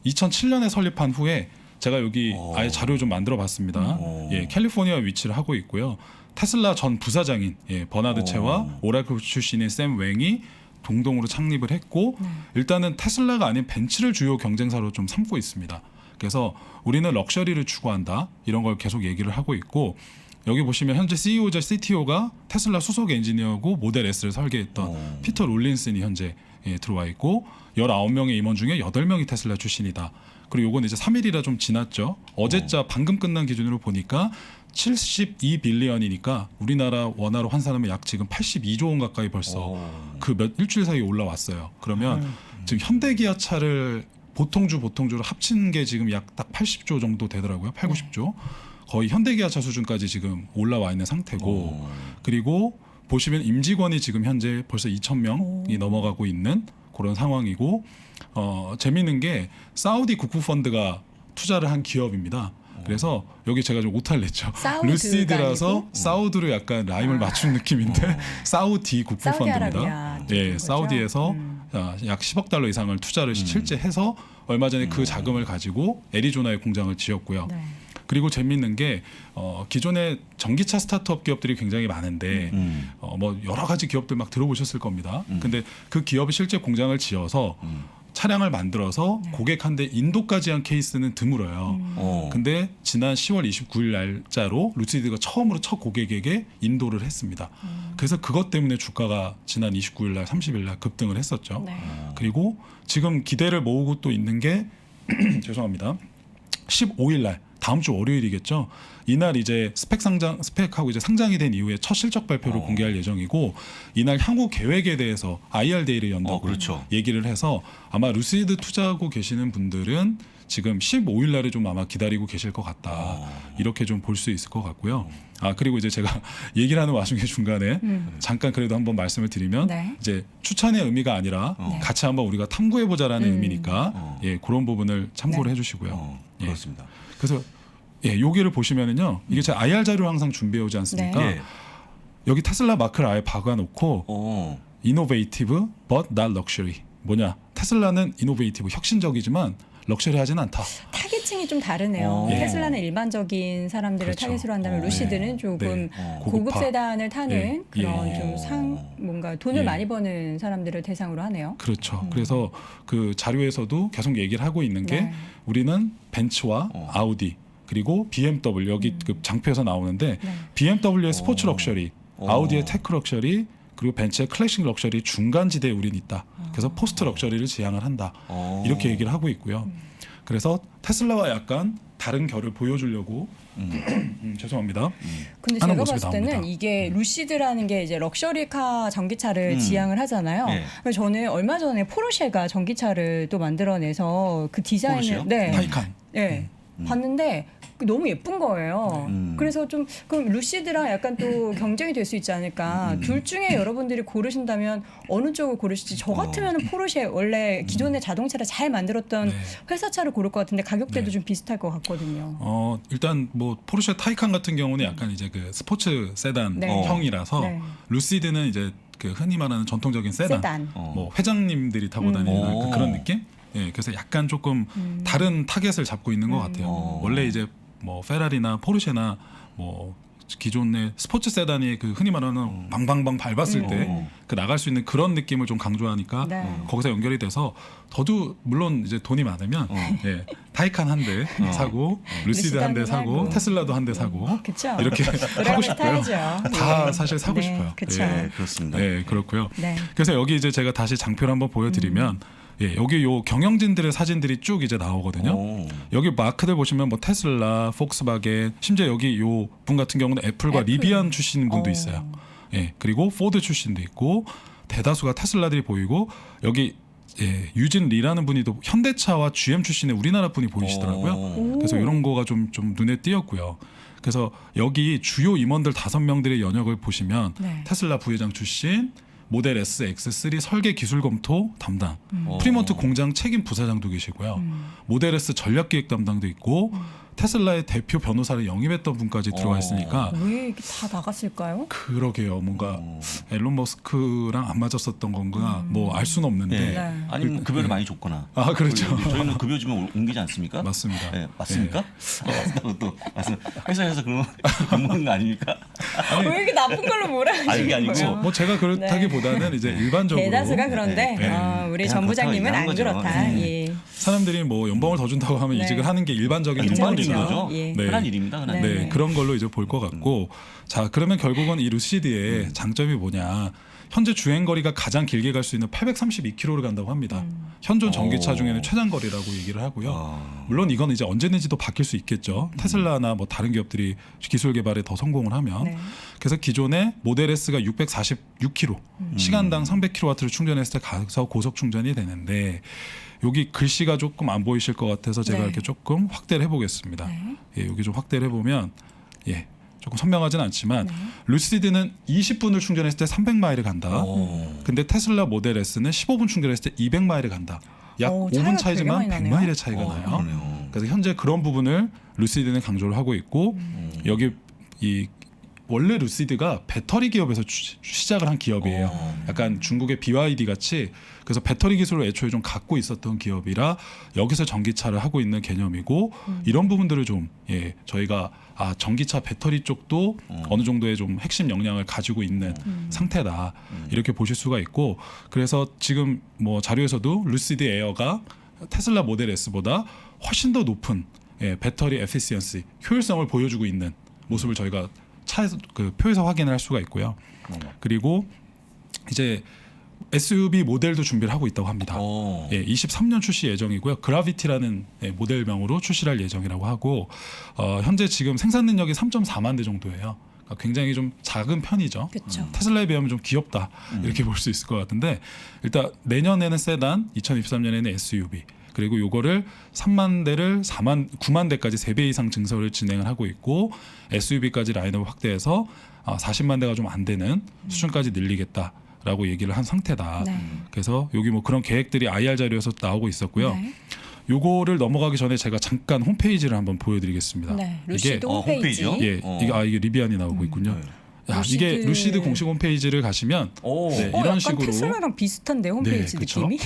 2007년에 설립한 후에 제가 여기 아예 자료 좀 만들어 봤습니다. 캘리포니아 위치를 하고 있고요. 테슬라 전 부사장인 버나드 채와 오라클 출신인 샘 웽이 동동으로 창립을 했고 일단은 테슬라가 아닌 벤츠를 주요 경쟁사로 좀 삼고 있습니다. 그래서 우리는 럭셔리를 추구한다 이런 걸 계속 얘기를 하고 있고 여기 보시면 현재 CEO자 CTO가 테슬라 수석 엔지니어고 모델 S를 설계했던 피터 롤린슨이 현재 들어와 있고 19명의 임원 중에 8명이 테슬라 출신이다. 그리고 요건 이제 3일이라 좀 지났죠. 어제자 방금 끝난 기준으로 보니까 72빌리언이니까 우리나라 원화로 환산하면 약 지금 82조 원 가까이 벌써 그 일주일 사이에 올라왔어요. 그러면 지금 현대기아차를 보통주로 합친 게 지금 약 딱 80조 정도 되더라고요. 8, 90조. 거의 현대기아차 수준까지 지금 올라와 있는 상태고 그리고 보시면 임직원이 지금 현재 벌써 2,000명이 넘어가고 있는 그런 상황이고 재미있는 게 사우디 국부펀드가 투자를 한 기업입니다. 그래서 여기 제가 좀 오타를 냈죠. 사우드가 루시드라서 아니고? 사우드로 약간 라임을 맞춘 느낌인데 사우디 국부 펀드입니다. 사우디아라비아 예, 거죠? 사우디에서 약 10억 달러 이상을 투자를 실제 해서 얼마 전에 그 자금을 가지고 애리조나에 공장을 지었고요. 네. 그리고 재밌는 게 기존에 전기차 스타트업 기업들이 굉장히 많은데 뭐 여러 가지 기업들 막 들어보셨을 겁니다. 근데 그 기업이 실제 공장을 지어서 차량을 만들어서 고객한테 인도까지 한 케이스는 드물어요. 근데 지난 10월 29일 날짜로 루시드가 처음으로 첫 고객에게 인도를 했습니다. 그래서 그것 때문에 주가가 지난 29일 날 30일 날 급등을 했었죠. 네. 그리고 지금 기대를 모으고 또 있는 게 죄송합니다. 15일 날 다음 주 월요일이겠죠. 이날 이제 스펙하고 이제 상장이 된 이후에 첫 실적 발표를 공개할 예정이고 이날 향후 계획에 대해서 IR 데이를 연다고 그렇죠. 얘기를 해서 아마 루시드 투자하고 계시는 분들은 지금 15일 날에 좀 아마 기다리고 계실 것 같다. 이렇게 좀 볼 수 있을 것 같고요. 아 그리고 이제 제가 얘기를 하는 와중에 중간에 잠깐 그래도 한번 말씀을 드리면 네. 이제 추천의 의미가 아니라 같이 한번 우리가 탐구해 보자라는 의미니까 예 그런 부분을 참고를 해주시고요. 예. 그렇습니다. 그래서 예 여기를 보시면은요 이게 제가 IR 자료 항상 준비해 오지 않습니까? 네. 여기 테슬라 마크를 아예 박아놓고 innovative but not luxury 뭐냐 테슬라는 innovative 혁신적이지만 럭셔리하진 않다. 타겟층이 좀 다르네요. 예. 테슬라는 일반적인 사람들을 그렇죠. 타겟으로 한다면 루시드는 조금 네. 고급 고급화. 세단을 타는 예. 그런 예. 좀 뭔가 돈을 예. 많이 버는 사람들을 대상으로 하네요. 그렇죠. 그래서 그 자료에서도 계속 얘기를 하고 있는 게 네. 우리는 벤츠와 아우디 그리고 BMW 여기 그 장표에서 나오는데 네. BMW의 스포츠 럭셔리, 아우디의 테크 럭셔리 그리고 벤츠의 클래식 럭셔리 중간 지대에 우린 있다. 그래서 포스트 럭셔리를 지향을 한다. 이렇게 얘기를 하고 있고요. 그래서 테슬라와 약간 다른 결을 보여주려고 죄송합니다. 근데 하는 제가 모습이 봤을 때는 나옵니다. 이게 루시드라는 게 이제 럭셔리카 전기차를 지향을 하잖아요. 네. 그래서 저는 얼마 전에 포르쉐가 전기차를 또 만들어내서 그 디자인을 포르쉐요? 네. 타이칸. 네. 봤는데 너무 예쁜 거예요. 그래서 좀 그럼 루시드랑 약간 또 경쟁이 될 수 있지 않을까. 둘 중에 여러분들이 고르신다면 어느 쪽을 고르실지. 저 같으면 포르쉐 원래 기존의 자동차를 잘 만들었던 네. 회사차를 고를 것 같은데 가격대도 네. 좀 비슷할 것 같거든요. 일단 뭐 포르쉐 타이칸 같은 경우는 약간 이제 그 스포츠 세단 네. 형이라서 네. 루시드는 이제 그 흔히 말하는 전통적인 세단. 세단. 뭐 회장님들이 타고 다니는 그런 느낌? 예, 그래서 약간 조금 다른 타겟을 잡고 있는 것 같아요. 원래 이제 뭐 페라리나 포르쉐나 뭐 기존의 스포츠 세단이 그 흔히 말하는 방방방 밟았을 때 그 나갈 수 있는 그런 느낌을 좀 강조하니까 네. 거기서 연결이 돼서 저도 물론 이제 돈이 많으면 예, 타이칸 한 대 사고 루시드 한 대 사고 테슬라도 한 대 사고 그쵸. 이렇게 하고 싶고요. 타야죠. 다 네. 사실 사고 네, 싶어요. 그쵸. 네, 그렇습니다. 네, 그렇고요. 네. 그래서 여기 이제 제가 다시 장표를 한번 보여드리면 예, 여기 요 경영진들의 사진들이 쭉 이제 나오거든요. 여기 마크들 보시면 뭐 테슬라, 폭스바겐, 심지어 여기 요 분 같은 경우는 애플과 애플. 리비안 출신 분도 있어요. 예, 그리고 포드 출신도 있고 대다수가 테슬라들이 보이고 여기 예, 유진 리라는 분이 또 현대차와 GM 출신의 우리나라 분이 보이시더라고요. 그래서 이런 거가 좀 눈에 띄었고요. 그래서 여기 주요 임원들 5명들의 연역을 보시면 네. 테슬라 부회장 출신, 모델 S, X3 설계 기술 검토 담당, 프리먼트 공장 책임 부사장도 계시고요. 모델 S 전략기획 담당도 있고 테슬라의 대표 변호사를 영입했던 분까지 들어와 있으니까 왜 이렇게 다 나갔을까요? 그러게요. 뭔가 앨런 머스크랑 안 맞았었던 건가 뭐 알 수는 없는데 네. 네. 아니면 급여를 많이 줬거나. 아 그렇죠. 저희는 급여 주면 옮기지 않습니까? 맞습니다. 네, 맞습니까? 맞다고 또 말씀. 회사에서 그러면 먹는 거 아닙니까? 왜 이렇게 나쁜 걸로 몰아가시는 아니, 그게 아니고 거예요? 뭐 제가 그렇다기보다는 이제 일반적으로 대다수가 그런데 네. 우리 그냥 전 부장님은 그렇다고 안 얘기하는 그렇다. 거죠. 예. 사람들이 뭐 연봉을 더 준다고 하면 네. 이직을 하는 게 일반적인 그렇죠. 일반적인 통념이죠. 거죠. 예. 네. 흔한 일입니다. 흔한 네. 일. 네, 그런 걸로 이제 볼 것 같고 자 그러면 결국은 이 루시드의 장점이 뭐냐 현재 주행 거리가 가장 길게 갈 수 있는 832km를 간다고 합니다. 현존 전기차 오. 중에는 최장 거리라고 얘기를 하고요. 물론 이건 이제 언제든지도 바뀔 수 있겠죠. 테슬라나 뭐 다른 기업들이 기술 개발에 더 성공을 하면 네. 그래서 기존에 모델 S가 646km 시간당 300kW를 충전했을 때 가서 고속 충전이 되는데 여기 글씨가 조금 안 보이실 것 같아서 제가 네. 이렇게 조금 확대를 해보겠습니다. 네. 예, 여기 좀 확대를 해보면 예, 조금 선명하진 않지만 네. 루시드는 20분을 충전했을 때 300마일을 간다. 근데 테슬라 모델 S는 15분 충전했을 때 200마일을 간다. 약 오, 5분 차이가 되게 차이지만 많이 나네요. 100마일의 차이가 나요. 그러네요. 그러니까 그래서 현재 그런 부분을 루시드는 강조를 하고 있고 여기 이 원래 루시드가 배터리 기업에서 시작을 한 기업이에요. 약간 중국의 BYD 같이 그래서 배터리 기술을 애초에 좀 갖고 있었던 기업이라 여기서 전기차를 하고 있는 개념이고 이런 부분들을 좀 저희가 전기차 배터리 쪽도 어느 정도의 좀 핵심 역량을 가지고 있는 상태다 이렇게 보실 수가 있고 그래서 지금 뭐 자료에서도 루시드 에어가 테슬라 모델 S보다 훨씬 더 높은 배터리 에피시언시 효율성을 보여주고 있는 모습을 저희가 차에서 그 표에서 확인을 할 수가 있고요. 그리고 이제 SUV 모델도 준비를 하고 있다고 합니다. 23년 출시 예정이고요. 그라비티라는 모델명으로 출시할 를 예정이라고 하고 현재 지금 생산 능력이 3.4만 대 정도예요. 그러니까 굉장히 좀 작은 편이죠. 그쵸. 테슬라에 비하면 좀 귀엽다 이렇게 볼 수 있을 것 같은데 일단 내년에는 세단, 2023년에는 SUV 그리고 요거를 3만 대를 9만 대까지 3배 이상 증설을 진행을 하고 있고 SUV까지 라인업을 확대해서 40만 대가 좀 안 되는 수준까지 늘리겠다라고 얘기를 한 상태다. 네. 그래서 여기 뭐 그런 계획들이 IR 자료에서 나오고 있었고요. 네. 요거를 넘어가기 전에 제가 잠깐 홈페이지를 한번 보여드리겠습니다. 네. 이게 루시드 홈페이지. 홈페이지요? 이게 리비안이 나오고 있군요. 야, 이게 루시드 공식 홈페이지를 가시면 네, 이런 약간 식으로 테슬라랑 비슷한데 홈페이지 네, 그쵸? 느낌이.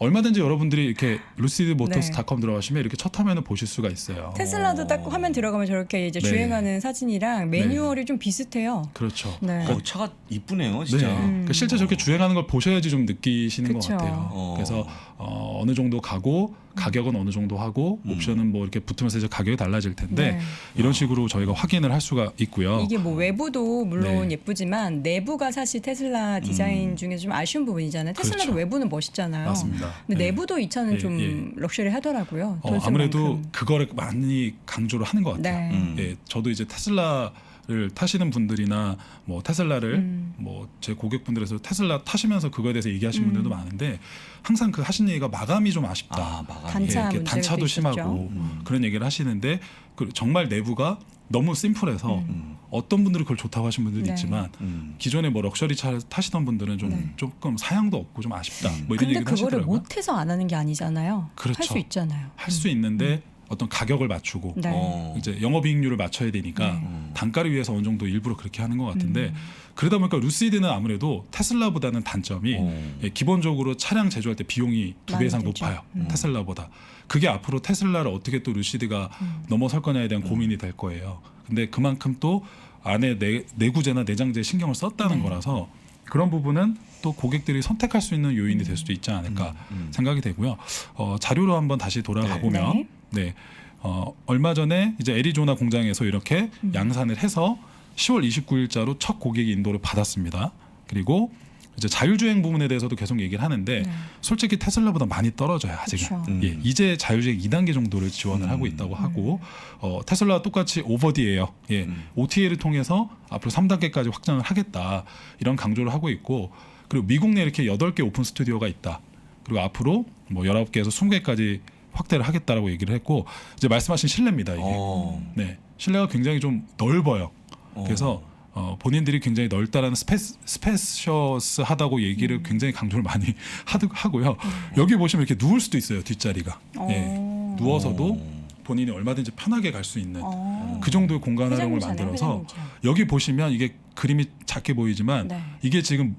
얼마든지 여러분들이 이렇게 루시드모터스닷컴 들어가시면 이렇게 첫 화면을 보실 수가 있어요. 테슬라도 딱 화면 들어가면 저렇게 이제 네. 주행하는 사진이랑 매뉴얼이 좀 비슷해요. 그렇죠. 네. 차가 이쁘네요, 네. 진짜. 그러니까 실제 저렇게 주행하는 걸 보셔야지 좀 느끼시는 그쵸. 것 같아요. 그래서 어느 정도 가고 가격은 어느 정도 하고 옵션은 뭐 이렇게 붙으면서 이제 가격이 달라질 텐데 네. 이런 식으로 저희가 확인을 할 수가 있고요. 이게 뭐 외부도 물론 네. 예쁘지만 내부가 사실 테슬라 디자인 중에서 좀 아쉬운 부분이잖아요. 테슬라도 그렇죠. 외부는 멋있잖아요. 맞습니다. 근데 네. 내부도 이 차는 예, 좀 예. 럭셔리 하더라고요. 돈 쓸 아무래도 만큼. 그거를 많이 강조를 하는 것 같아요. 네. 예, 저도 이제 테슬라를 타시는 분들이나 뭐 테슬라를 뭐 제 고객분들에서 테슬라 타시면서 그거에 대해서 얘기하시는 분들도 많은데 항상 그 하신 얘기가 마감이 좀 아쉽다. 마감이. 단차 이렇게 문제가 단차도 또 있었죠. 심하고 그런 얘기를 하시는데 정말 내부가 너무 심플해서 어떤 분들은 그걸 좋다고 하시는 분들도 네. 있지만 기존에 뭐 럭셔리 차를 타시던 분들은 좀 네. 조금 사양도 없고 좀 아쉽다. 뭐 이런 근데 얘기도 그거를 하시더라고요. 못해서 안 하는 게 아니잖아요. 그렇죠. 할 수 있잖아요. 할 수 있는데 어떤 가격을 맞추고 네. 이제 영업이익률을 맞춰야 되니까 단가를 위해서 어느 정도 일부러 그렇게 하는 것 같은데 그러다 보니까 루시드는 아무래도 테슬라보다는 단점이 기본적으로 차량 제조할 때 비용이 2배 이상 많이 들죠. 높아요. 테슬라보다. 그게 앞으로 테슬라를 어떻게 또 루시드가 넘어설 거냐에 대한 고민이 될 거예요. 근데 그만큼 또 안에 내구재나 내장재에 신경을 썼다는 거라서 그런 부분은 또 고객들이 선택할 수 있는 요인이 될 수도 있지 않을까 생각이 되고요. 자료로 한번 다시 돌아가 보면 네. 얼마 전에 이제 애리조나 공장에서 이렇게 양산을 해서 10월 29일자로 첫 고객 인도를 받았습니다. 그리고 이제 자율주행 부분에 대해서도 계속 얘기를 하는데 솔직히 테슬라보다 많이 떨어져요 아직은. 그렇죠. 예, 이제 자율주행 2단계 정도를 지원을 하고 있다고 하고 테슬라와 똑같이 오버디예요. 예, OTA를 통해서 앞으로 3단계까지 확장을 하겠다 이런 강조를 하고 있고 그리고 미국 내 이렇게 8개 오픈 스튜디오가 있다. 그리고 앞으로 뭐 19개에서 20개까지 확대를 하겠다라고 얘기를 했고 이제 말씀하신 실내입니다 이게. 네, 실내가 굉장히 좀 넓어요. 그래서 본인들이 굉장히 넓다라는 스페이셔스하다고 얘기를 굉장히 강조를 많이 하고요. 여기 보시면 이렇게 누울 수도 있어요 뒷자리가. 예, 누워서도 본인이 얼마든지 편하게 갈 수 있는 그 정도의 공간 활용을 만들어서 여기 보시면 이게 그림이 작게 보이지만 네. 이게 지금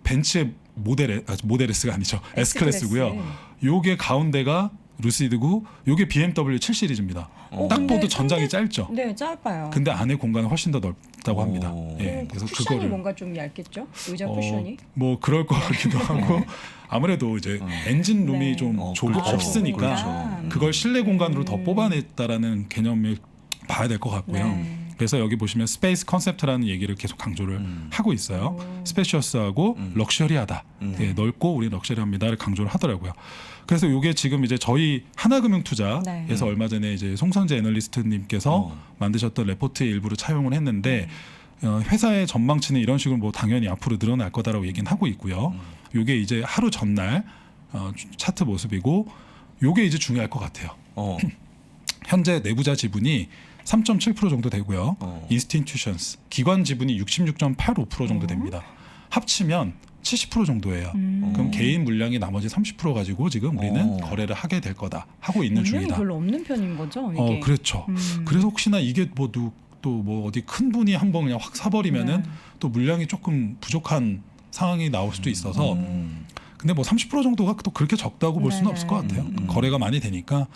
벤츠의 모델 S가 아니죠 S클래스고요. 요게 가운데가 루시드고 요게 BMW 7 시리즈입니다. 딱 근데 봐도 전장이 짧죠. 네, 짧아요. 근데 안에 공간은 훨씬 더 넓다고 합니다. 예, 그래서 쿠션이 그거를 뭔가 좀 얇겠죠? 의자 쿠션이? 뭐 그럴 것 같기도 하고 아무래도 이제 엔진 룸이 네. 좀 그렇죠. 없으니까 그렇죠. 그걸 실내 공간으로 더 뽑아냈다라는 개념을 봐야 될 것 같고요. 네. 그래서 여기 보시면 스페이스 컨셉트라는 얘기를 계속 강조를 하고 있어요. 스페이셔스하고 럭셔리하다. 예, 넓고 우리 럭셔리합니다를 강조를 하더라고요. 그래서 이게 지금 이제 저희 하나금융투자에서 네. 얼마 전에 이제 송선재 애널리스트님께서 만드셨던 레포트의 일부를 차용을 했는데 회사의 전망치는 이런 식으로 뭐 당연히 앞으로 늘어날 거다라고 얘기는 하고 있고요. 이게 이제 하루 전날 차트 모습이고 이게 이제 중요할 것 같아요. 현재 내부자 지분이 3.7% 정도 되고요. 인스티튜션스 기관 지분이 66.85% 정도 됩니다. 합치면 70% 정도예요. 그럼 개인 물량이 나머지 30% 가지고 지금 우리는 거래를 하게 될 거다 하고 있는 물량이 중이다. 별로 없는 편인 거죠. 이게. 그렇죠. 그래서 혹시나 이게 뭐 또 뭐 어디 큰 분이 한번 그냥 확 사버리면은 네. 또 물량이 조금 부족한 상황이 나올 수도 있어서 근데 뭐 30% 정도가 또 그렇게 적다고 볼 수는 네네. 없을 것 같아요. 거래가 많이 되니까.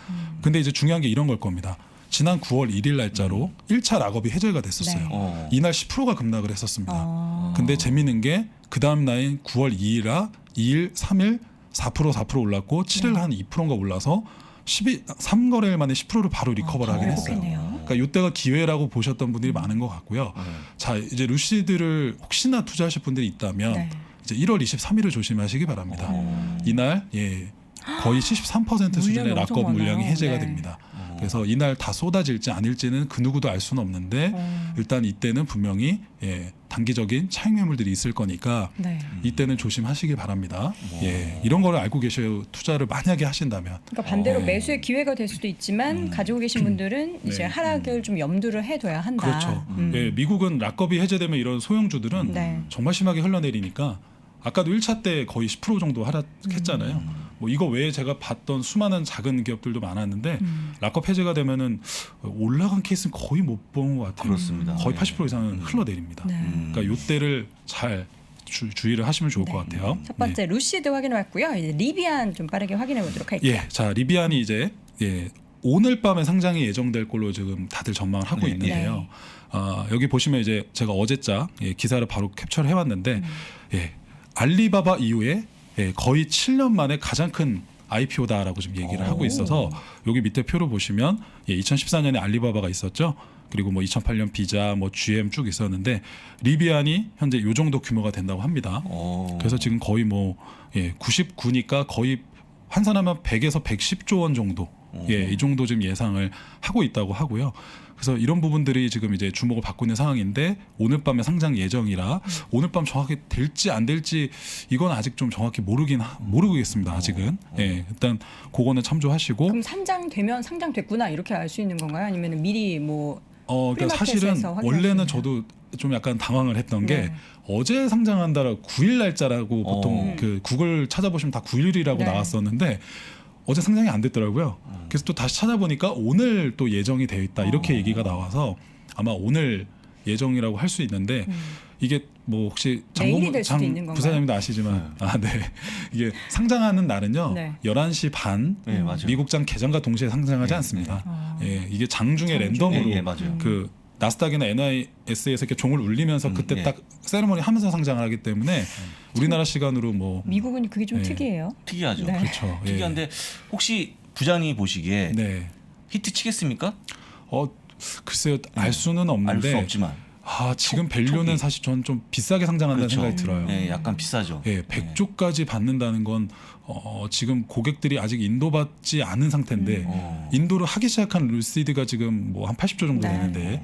근데 이제 중요한 게 이런 걸 겁니다. 지난 9월 1일 날짜로 1차 락업이 해제가 됐었어요. 네. 이날 10%가 급락을 했었습니다. 어. 근데 재미있는 게 그 다음 날인 9월 2일, 2일, 3일 4% 올랐고 7일 한 2%가 올라서 3거래일 만에 10%를 바로 리커버를 하긴 했어요. 회복했네요. 그러니까 이때가 기회라고 보셨던 분들이 많은 것 같고요. 자 이제 루시드를 혹시나 투자하실 분들이 있다면 네. 이제 1월 23일을 조심하시기 바랍니다. 이날 거의 73% 수준의 물량이 엄청 락업 물량이 많아요. 해제가 네. 됩니다. 그래서 이날 다 쏟아질지 아닐지는 그 누구도 알 수는 없는데 일단 이때는 분명히 단기적인 차익 매물들이 있을 거니까 네. 이때는 조심하시기 바랍니다. 이런 거를 알고 계셔 투자를 만약에 하신다면 그러니까 반대로 매수의 기회가 될 수도 있지만 가지고 계신 분들은 이제 네. 하락을 좀 염두를 해둬야 한다. 그렇죠. 미국은 락업이 해제되면 이런 소형주들은 네. 정말 심하게 흘러내리니까 아까도 1차 때 거의 10% 정도 하락했잖아요. 뭐 이거 외에 제가 봤던 수많은 작은 기업들도 많았는데 락업 해제가 되면은 올라간 케이스는 거의 못 본 것 같아요. 그렇습니다. 거의 80% 이상은 흘러내립니다. 네. 그러니까 요때를 잘 주의를 하시면 좋을 것 같아요. 첫 번째 루시드 확인해 왔고요. 이제 리비안 좀 빠르게 확인해 보도록 할게요. 자 리비안이 이제 오늘 밤에 상장이 예정될 걸로 지금 다들 전망을 하고 네. 있는데요. 여기 보시면 이제 제가 어제자 기사를 바로 캡처를 해왔는데 알리바바 이후에 거의 7년 만에 가장 큰 IPO다라고 좀 얘기를 하고 있어서 여기 밑에 표를 보시면 2014년에 알리바바가 있었죠. 그리고 뭐 2008년 비자, 뭐 GM 쭉 있었는데 리비안이 현재 이 정도 규모가 된다고 합니다. 그래서 지금 거의 뭐 99니까 거의 환산하면 100에서 110조 원 정도 이 정도 지금 예상을 하고 있다고 하고요. 그래서 이런 부분들이 지금 이제 주목을 받고 있는 상황인데 오늘 밤에 상장 예정이라 오늘 밤 정확히 될지 안 될지 이건 아직 좀 정확히 모르겠습니다. 아직은 일단 그거는 참조하시고 그럼 상장되면 상장됐구나 이렇게 알 수 있는 건가요? 아니면 미리 뭐 그러니까 사실은 프리마켓에서 확인할 수 원래는 있나요? 저도 좀 약간 당황을 했던 게 네. 어제 상장한다라고 9일 날짜라고 보통 그 구글 찾아보시면 다 9일이라고 네. 나왔었는데 어제 상장이 안 됐더라고요. 그래서 또 다시 찾아보니까 오늘 또 예정이 되어 있다 이렇게 얘기가 나와서 아마 오늘 예정이라고 할 수 있는데 이게 뭐 혹시 내일이 될 수도 있는 건가요? 부사장님도 아시지만 이게 상장하는 날은요 네. 11시 반 네, 맞아요. 미국장 개장과 동시에 상장하지 않습니다. 이게 장중에 랜덤으로 맞아요. 그 나스닥이나 NYS에서 이렇게 종을 울리면서 그때 예. 딱 세레머니 하면서 상장을 하기 때문에 우리나라 시간으로 뭐 미국은 그게 좀 네. 특이해요. 특이하죠. 네. 그렇죠. 예. 특이한데 혹시 부장이 보시기에 네. 히트 치겠습니까? 글쎄요 알 수는 알 없는데 수 없지만. 지금 밸류는 초기. 사실 저는 좀 비싸게 상장한다는 그렇죠. 생각이 들어요. 네, 약간 비싸죠. 100조까지 받는다는 건 지금 고객들이 아직 인도받지 않은 상태인데 인도를 하기 시작한 루시드가 지금 뭐 한 80조 정도 네. 되는데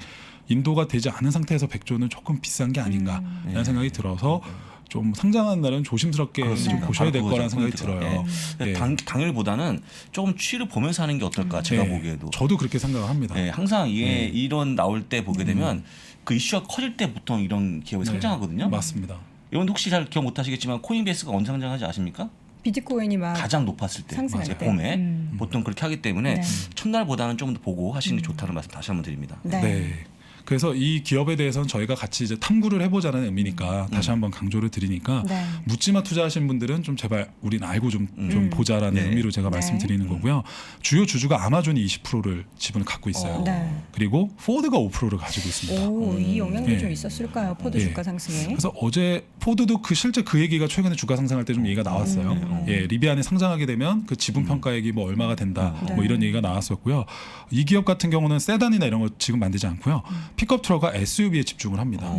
인도가 되지 않은 상태에서 100조는 조금 비싼 게 아닌가라는 생각이 들어서 좀 상장하는 날은 조심스럽게 좀 그렇습니다. 보셔야 될 바로 거라는 생각이 그거죠. 들어요. 예. 당일보다는 조금 추이를 보면서 하는 게 어떨까 제가 보기에도. 저도 그렇게 생각을 합니다. 항상 이게 이런 나올 때 보게 되면 그 이슈가 커질 때 보통 이런 기업이 상장하거든요. 맞습니다. 이건 혹시 잘 기억 못하시겠지만 코인베이스가 언제 상장하지 아십니까? 비트코인이 막 가장 높았을 때, 상승할 이제 때. 봄에 보통 그렇게 하기 때문에 네. 첫날보다는 좀 더 보고 하시는 게 좋다는 말씀 다시 한번 드립니다. 네. 그래서 이 기업에 대해서는 저희가 같이 이제 탐구를 해보자는 의미니까 다시 한번 강조를 드리니까 네. 묻지마 투자하신 분들은 좀 제발 우리는 알고 좀 보자라는 네. 의미로 제가 네. 말씀드리는 거고요. 주요 주주가 아마존이 20%를 지분을 갖고 있어요. 네. 그리고 포드가 5%를 가지고 있습니다. 오, 이 영향도 예. 좀 있었을까요? 포드 예. 주가 상승에. 그래서 어제 포드도 실제 그 얘기가 최근에 주가 상승할 때 좀 얘기가 나왔어요. 리비안이 상장하게 되면 그 지분 평가액이 뭐 얼마가 된다, 네. 뭐 이런 얘기가 나왔었고요. 이 기업 같은 경우는 세단이나 이런 거 지금 만들지 않고요. 픽업 트럭과 SUV에 집중을 합니다.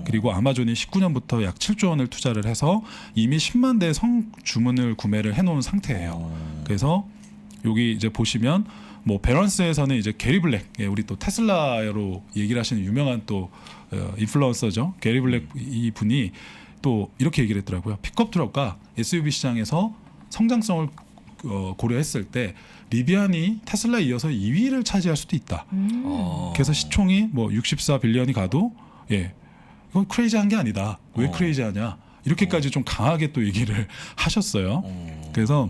그리고 아마존이 19년부터 약 7조 원을 투자를 해서 이미 10만 대의 성주문을 구매를 해놓은 상태예요. 그래서 여기 이제 보시면 뭐 베런스에서는 이제 게리 블랙, 우리 또 테슬라로 얘기를 하시는 유명한 또 인플루언서죠. 게리 블랙 이 분이 또 이렇게 얘기를 했더라고요. 픽업 트럭과 SUV 시장에서 성장성을 고려했을 때 리비안이 테슬라에 이어서 2위를 차지할 수도 있다. 그래서 시총이 뭐 64빌리언이 가도 이건 크레이지한 게 아니다. 왜 크레이지하냐? 이렇게까지 좀 강하게 또 얘기를 하셨어요. 그래서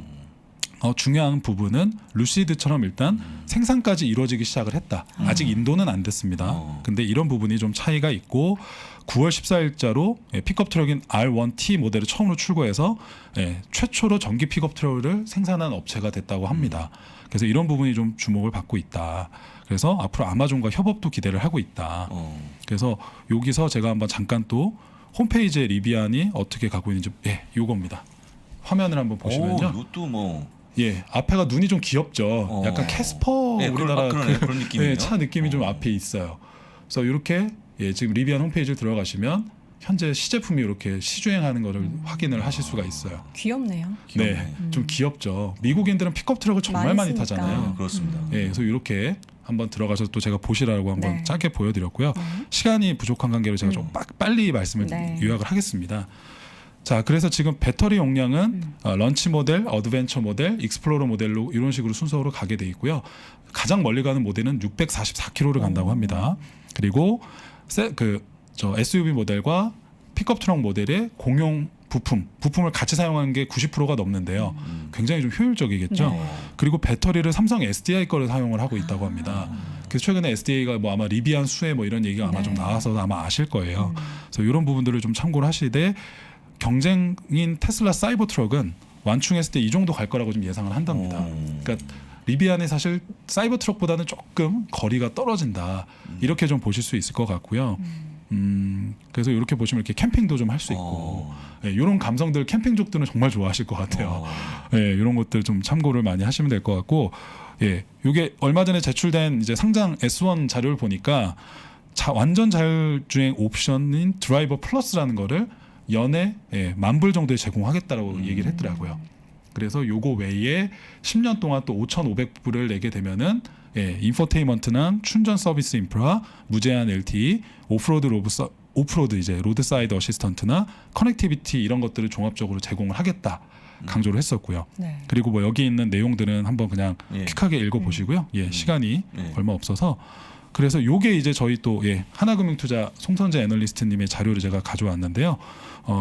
중요한 부분은 루시드처럼 일단 생산까지 이루어지기 시작을 했다. 아직 인도는 안 됐습니다. 근데 이런 부분이 좀 차이가 있고 9월 14일자로 픽업 트럭인 R1T 모델을 처음으로 출고해서 최초로 전기 픽업 트럭을 생산한 업체가 됐다고 합니다. 그래서 이런 부분이 좀 주목을 받고 있다. 그래서 앞으로 아마존과 협업도 기대를 하고 있다. 그래서 여기서 제가 한번 잠깐 또 홈페이지에 리비안이 어떻게 가고 있는지 요겁니다. 화면을 한번 보시면요. 이것도 뭐 앞에가 눈이 좀 귀엽죠. 약간 캐스퍼 우리나라 그런 느낌이에요. 차 느낌이 좀 앞에 있어요. 그래서 이렇게 지금 리비안 홈페이지를 들어가시면 현재 시제품이 이렇게 시주행하는 것을 확인을 하실 수가 있어요. 귀엽네요. 네, 좀 귀엽죠. 미국인들은 픽업 트럭을 정말 많이 쓰니까. 타잖아요. 그렇습니다. 그래서 이렇게 한번 들어가서 또 제가 보시라고 한번 네. 짧게 보여드렸고요. 시간이 부족한 관계로 제가 좀 빨리 말씀을 네. 요약을 하겠습니다. 자, 그래서 지금 배터리 용량은 런치 모델, 어드벤처 모델, 익스플로러 모델로 이런 식으로 순서로 가게 돼 있고요. 가장 멀리 가는 모델은 644km를 간다고 합니다. 그리고 SUV 모델과 픽업 트럭 모델의 공용 부품을 같이 사용하는 게 90%가 넘는데요. 굉장히 좀 효율적이겠죠. 네. 그리고 배터리를 삼성 SDI 거를 사용을 하고 있다고 합니다. 그래서 최근에 SDI가 뭐 아마 리비안 수혜 뭐 이런 얘기가 아마 좀 나와서 아마 아실 거예요. 그래서 이런 부분들을 좀 참고를 하시되 경쟁인 테슬라 사이버 트럭은 완충했을 때 이 정도 갈 거라고 좀 예상을 한답니다. 그러니까 리비안이 사실 사이버 트럭보다는 조금 거리가 떨어진다. 이렇게 좀 보실 수 있을 것 같고요. 그래서 이렇게 보시면 이렇게 캠핑도 좀 할 수 있고 이런 감성들 캠핑족들은 정말 좋아하실 것 같아요. 이런 것들 좀 참고를 많이 하시면 될 것 같고, 이게 얼마 전에 제출된 이제 상장 S1 자료를 보니까 완전 자율주행 옵션인 드라이버 플러스라는 거를 연에 10,000불 정도에 제공하겠다라고 얘기를 했더라고요. 그래서 요거 외에 10년 동안 또 5,500불을 내게 되면은 인포테인먼트나 충전 서비스 인프라, 무제한 LTE, 오프로드 이제 로드사이드 어시스턴트나 커넥티비티 이런 것들을 종합적으로 제공을 하겠다 강조를 했었고요. 네. 그리고 뭐 여기 있는 내용들은 한번 그냥 퀵하게 읽어보시고요. 시간이 얼마 없어서. 그래서 요게 이제 저희 또 하나금융투자 송선재 애널리스트님의 자료를 제가 가져왔는데요.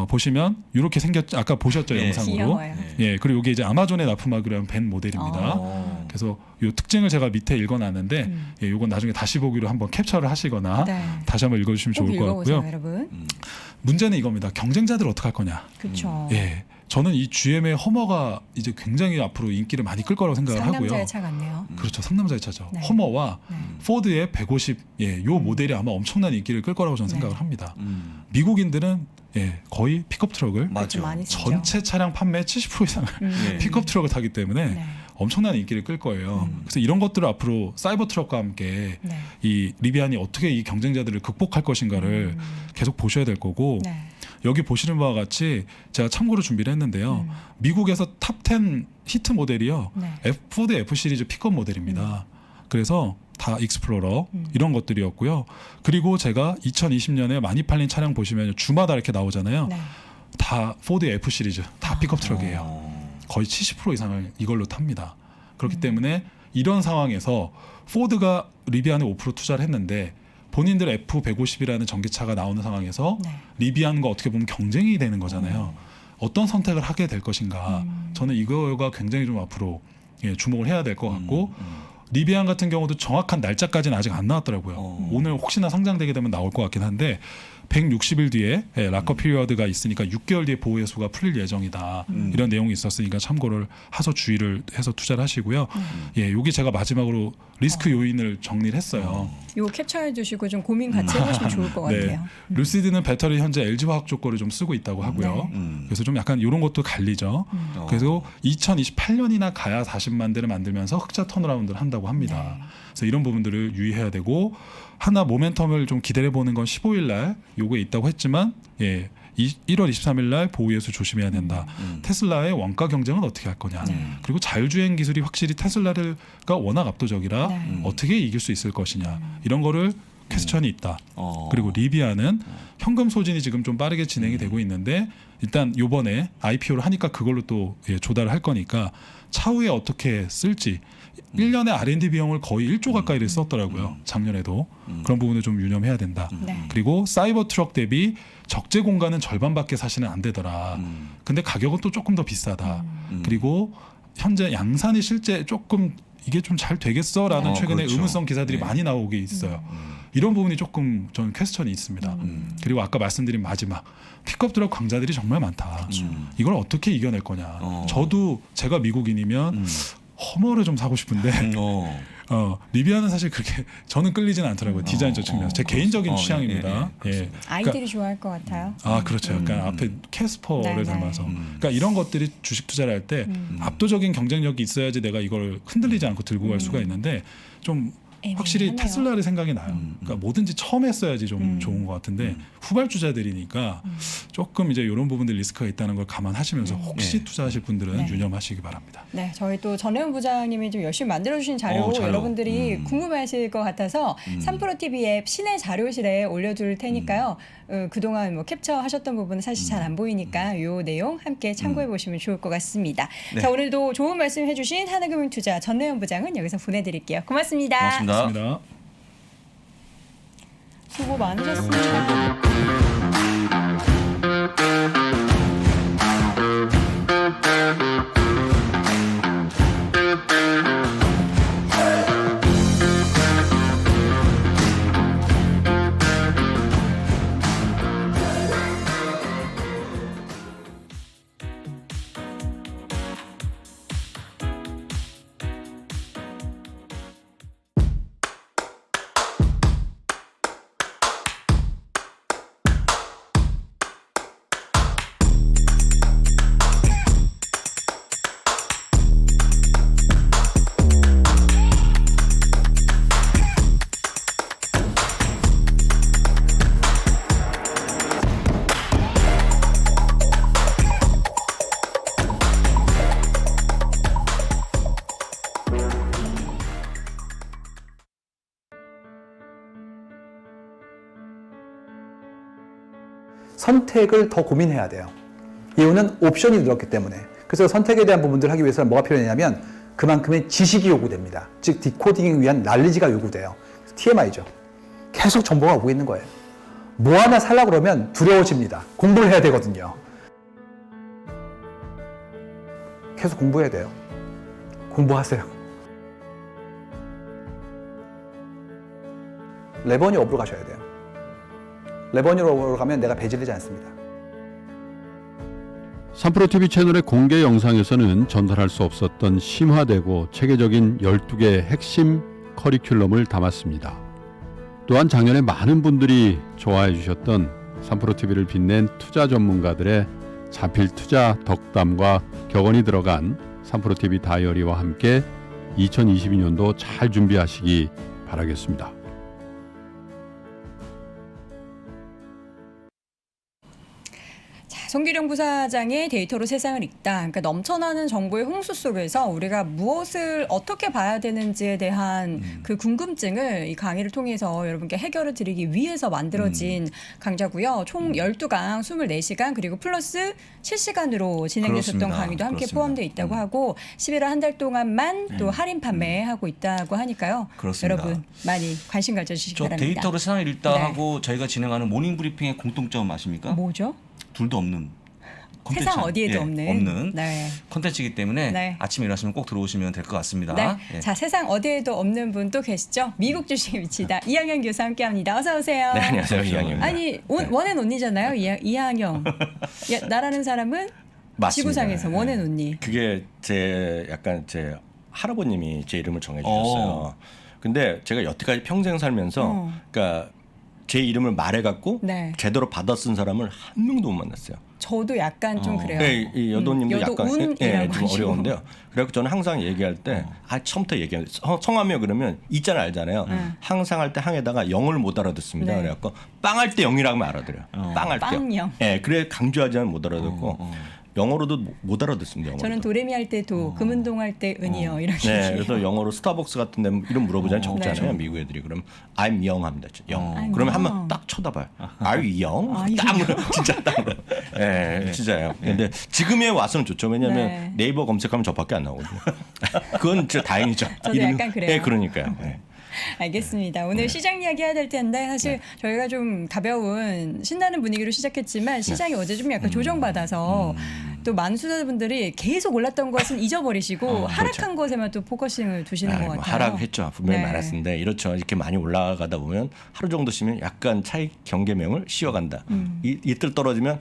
보시면 이렇게 생겼죠. 아까 보셨죠, 영상으로. 귀여워요. 그리고 이게 이제 아마존에 납품하기로 한 벤 모델입니다. 그래서 요 특징을 제가 밑에 읽어놨는데, 요건 나중에 다시 보기로 한번 캡처를 하시거나 네. 다시 한번 읽어주시면 꼭 좋을 것 읽어보세요, 같고요. 여러분. 문제는 이겁니다. 경쟁자들 어떻게 할 거냐. 그렇죠. 저는 이 GM의 허머가 이제 굉장히 앞으로 인기를 많이 끌 거라고 생각을 하고요. 상남자의 차 같네요. 그렇죠. 상남자의 차죠. 네. 허머와 포드의 150, 요 모델이 아마 엄청난 인기를 끌 거라고 저는 생각을 합니다. 미국인들은 거의 픽업 트럭을 그렇죠, 많이 쓰죠. 전체 차량 판매 70% 이상을 픽업 트럭을 타기 때문에 네. 엄청난 인기를 끌 거예요. 그래서 이런 것들을 앞으로 사이버 트럭과 함께 네. 이 리비안이 어떻게 이 경쟁자들을 극복할 것인가를 계속 보셔야 될 거고, 네. 여기 보시는 바와 같이 제가 참고로 준비를 했는데요. 미국에서 탑 10 히트 모델이요. 네. 포드 F 시리즈 픽업 모델입니다. 그래서 다 익스플로러 이런 것들이었고요. 그리고 제가 2020년에 많이 팔린 차량 보시면 주마다 이렇게 나오잖아요. 네. 다 포드 F 시리즈 다 픽업 트럭이에요. 거의 70% 이상을 이걸로 탑니다. 그렇기 때문에 이런 상황에서 포드가 리비안에 5% 투자를 했는데 본인들 F150이라는 전기차가 나오는 상황에서 네. 리비안과 어떻게 보면 경쟁이 되는 거잖아요. 어떤 선택을 하게 될 것인가. 저는 이거가 굉장히 좀 앞으로 주목을 해야 될 것 같고, 리비안 같은 경우도 정확한 날짜까지는 아직 안 나왔더라고요. 오늘 혹시나 상장되게 되면 나올 것 같긴 한데 160일 뒤에 락커 피리어드가 있으니까 6개월 뒤에 보호 예수가 풀릴 예정이다. 이런 내용이 있었으니까 참고를 해서 주의를 해서 투자를 하시고요. 여기 제가 마지막으로 리스크 요인을 정리를 했어요. 이거 캡처해 주시고 좀 고민 같이 해보시면 좋을 것 같아요. 루시드는 배터리 현재 LG화학조 거를 좀 쓰고 있다고 하고요. 그래서 좀 약간 이런 것도 갈리죠. 그래서 2028년이나 가야 40만 대를 만들면서 흑자 턴어라운드를 한다고 합니다. 그래서 이런 부분들을 유의해야 되고, 하나 모멘텀을 좀 기대해 보는 건 15일 날 요거에 있다고 했지만 1월 23일 날 보호예수 조심해야 된다. 테슬라의 원가 경쟁은 어떻게 할 거냐. 그리고 자율주행 기술이 확실히 테슬라가 워낙 압도적이라 어떻게 이길 수 있을 것이냐. 이런 거를 퀘스천이 있다. 그리고 리비아는 현금 소진이 지금 좀 빠르게 진행이 되고 있는데 일단 요번에 IPO를 하니까 그걸로 또 조달을 할 거니까 차후에 어떻게 쓸지 1년에 R&D 비용을 거의 1조 가까이를 썼더라고요. 작년에도. 그런 부분을 좀 유념해야 된다. 네. 그리고 사이버 트럭 대비 적재 공간은 절반밖에 사실은 안 되더라. 근데 가격은 또 조금 더 비싸다. 그리고 현재 양산이 실제 조금 이게 좀 잘 되겠어라는 최근에 그렇죠. 의문성 기사들이 네. 많이 나오게 있어요. 이런 부분이 조금 저는 퀘스천이 있습니다. 그리고 아까 말씀드린 마지막 픽업 트럭 강자들이 정말 많다. 이걸 어떻게 이겨낼 거냐. 저도 제가 미국인이면 허머를 좀 사고 싶은데 리비아는 사실 그렇게 저는 끌리지는 않더라고요. 디자인적 측면에서 제 개인적인 취향입니다. 예. 아이들이 좋아할 것 같아요. 아 그렇죠. 약간 앞에 캐스퍼를 네, 닮아서. 그러니까 이런 것들이 주식 투자를 할 때 압도적인 경쟁력이 있어야지 내가 이걸 흔들리지 않고 들고 갈 수가 있는데 좀 확실히 애매하네요. 테슬라를 생각이 나요. 그러니까 뭐든지 처음 했어야지 좀 좋은 것 같은데 후발주자들이니까 조금 이제 이런 부분들 리스크가 있다는 걸 감안하시면서 혹시 투자하실 분들은 네. 유념하시기 바랍니다. 네, 저희 또 전혜원 부장님이 좀 열심히 만들어주신 자료 자료. 여러분들이 궁금해하실 것 같아서 3프로 TV 앱 시내 자료실에 올려둘 테니까요. 그동안 뭐 캡처하셨던 부분은 사실 잘 안 보이니까 이 내용 함께 참고해 보시면 좋을 것 같습니다. 네. 자, 오늘도 좋은 말씀 해주신 하나금융투자 전혜원 부장은 여기서 보내드릴게요. 고맙습니다. 고맙습니다. 맞습니다. 수고 많으셨습니다. 선택을 더 고민해야 돼요. 이유는 옵션이 늘었기 때문에. 그래서 선택에 대한 부분들을 하기 위해서는 뭐가 필요하냐면 그만큼의 지식이 요구됩니다. 즉 디코딩을 위한 난리지가 요구돼요. TMI죠. 계속 정보가 오고 있는 거예요. 뭐 하나 살려고 그러면 두려워집니다. 공부를 해야 되거든요. 계속 공부해야 돼요. 공부하세요. 레버니 업으로 가셔야 돼요. 레버니로 가면 내가 배제되지 않습니다. 3프로TV 채널의 공개 영상에서는 전달할 수 없었던 심화되고 체계적인 12개의 핵심 커리큘럼을 담았습니다. 또한 작년에 많은 분들이 좋아해 주셨던 3프로TV를 빛낸 투자 전문가들의 자필 투자 덕담과 격언이 들어간 3프로TV 다이어리와 함께 2022년도 잘 준비하시기 바라겠습니다. 송기령 부사장의 데이터로 세상을 읽다. 그러니까 넘쳐나는 정보의 홍수 속에서 우리가 무엇을 어떻게 봐야 되는지에 대한 그 궁금증을 이 강의를 통해서 여러분께 해결을 드리기 위해서 만들어진 강좌고요. 총 12강 24시간 그리고 플러스 실시간으로 진행됐었던 그렇습니다. 강의도 함께 그렇습니다. 포함되어 있다고 하고 11월 한 달 동안만 또 할인 판매하고 있다고 하니까요. 그렇습니다. 여러분 많이 관심 가져주시기 저 바랍니다. 데이터로 세상을 읽다 네. 하고 저희가 진행하는 모닝 브리핑의 공통점 아십니까? 뭐죠? 둘도 없는 콘텐츠 세상 어디에도 예, 없는. 네. 콘텐츠이기 때문에 네. 아침에 일어나시면 꼭 들어오시면 될 것 같습니다. 네. 예. 자, 세상 어디에도 없는 분 또 계시죠? 미국 주식의 위치다. 이항영 교수 함께합니다. 어서 오세요. 네, 안녕하세요. 이항영입니다. 아니 원앤 온리잖아요. 이항영. 나라는 사람은 맞습니다. 지구상에서 네. 원앤 온리. 그게 제 할아버님이 제 이름을 정해주셨어요. 근데 제가 여태까지 평생 살면서 그러니까 제 이름을 말해갖고 네. 제대로 받아 쓴 사람을 한 명도 못 만났어요. 저도 약간 좀 그래요. 네, 이 여도님도 약간 여도운이라고 좀 하시고. 어려운데요. 그래서 저는 항상 얘기할 때 처음부터 얘기할 성함이요 그러면 이자를 알잖아요. 항상 할 때 항에다가 영을 못 알아듣습니다. 네. 그래갖고 빵할 때 영이라고 하면 알아들어요. 빵할 때. 빵영. 네, 그래 강조하지 않으면 못 알아듣고 영어로도 못 알아듣습니다. 영어로도. 저는 도레미 할 때 도, 금운동 할 때 은이요 이렇게. 네, 얘기해요. 그래서 영어로 스타벅스 같은 데 이름 물어보잖아요. 적잖아요. 네. 미국 애들이. 그럼 I'm young 합니다. 영. I'm 그러면 young. 한번 딱 쳐다봐요. Are you young? Are you 딱 물어. 진짜 딱 물어. 네, 진짜예요. 근데 지금에 와서는 좋죠. 왜냐하면 네. 네이버 검색하면 저밖에 안 나오거든요. 그건 진짜 다행이죠. 저도 이름이- 약간 그래요. 네, 그러니까요. 네. 알겠습니다. 오늘 시장 이야기 해야 될 텐데 사실 저희가 좀 가벼운 신나는 분위기로 시작했지만 시장이 어제 좀 약간 조정받아서 또 많은 투자자분들이 계속 올랐던 것은 잊어버리시고 하락한 것에만 또 포커싱을 두시는 것 뭐 같아요. 하락했죠. 분명히 네. 많았는데 이렇죠. 이렇게 많이 올라가다 보면 하루 정도 쉬면 약간 차익 경계명을 씌워간다. 이틀 떨어지면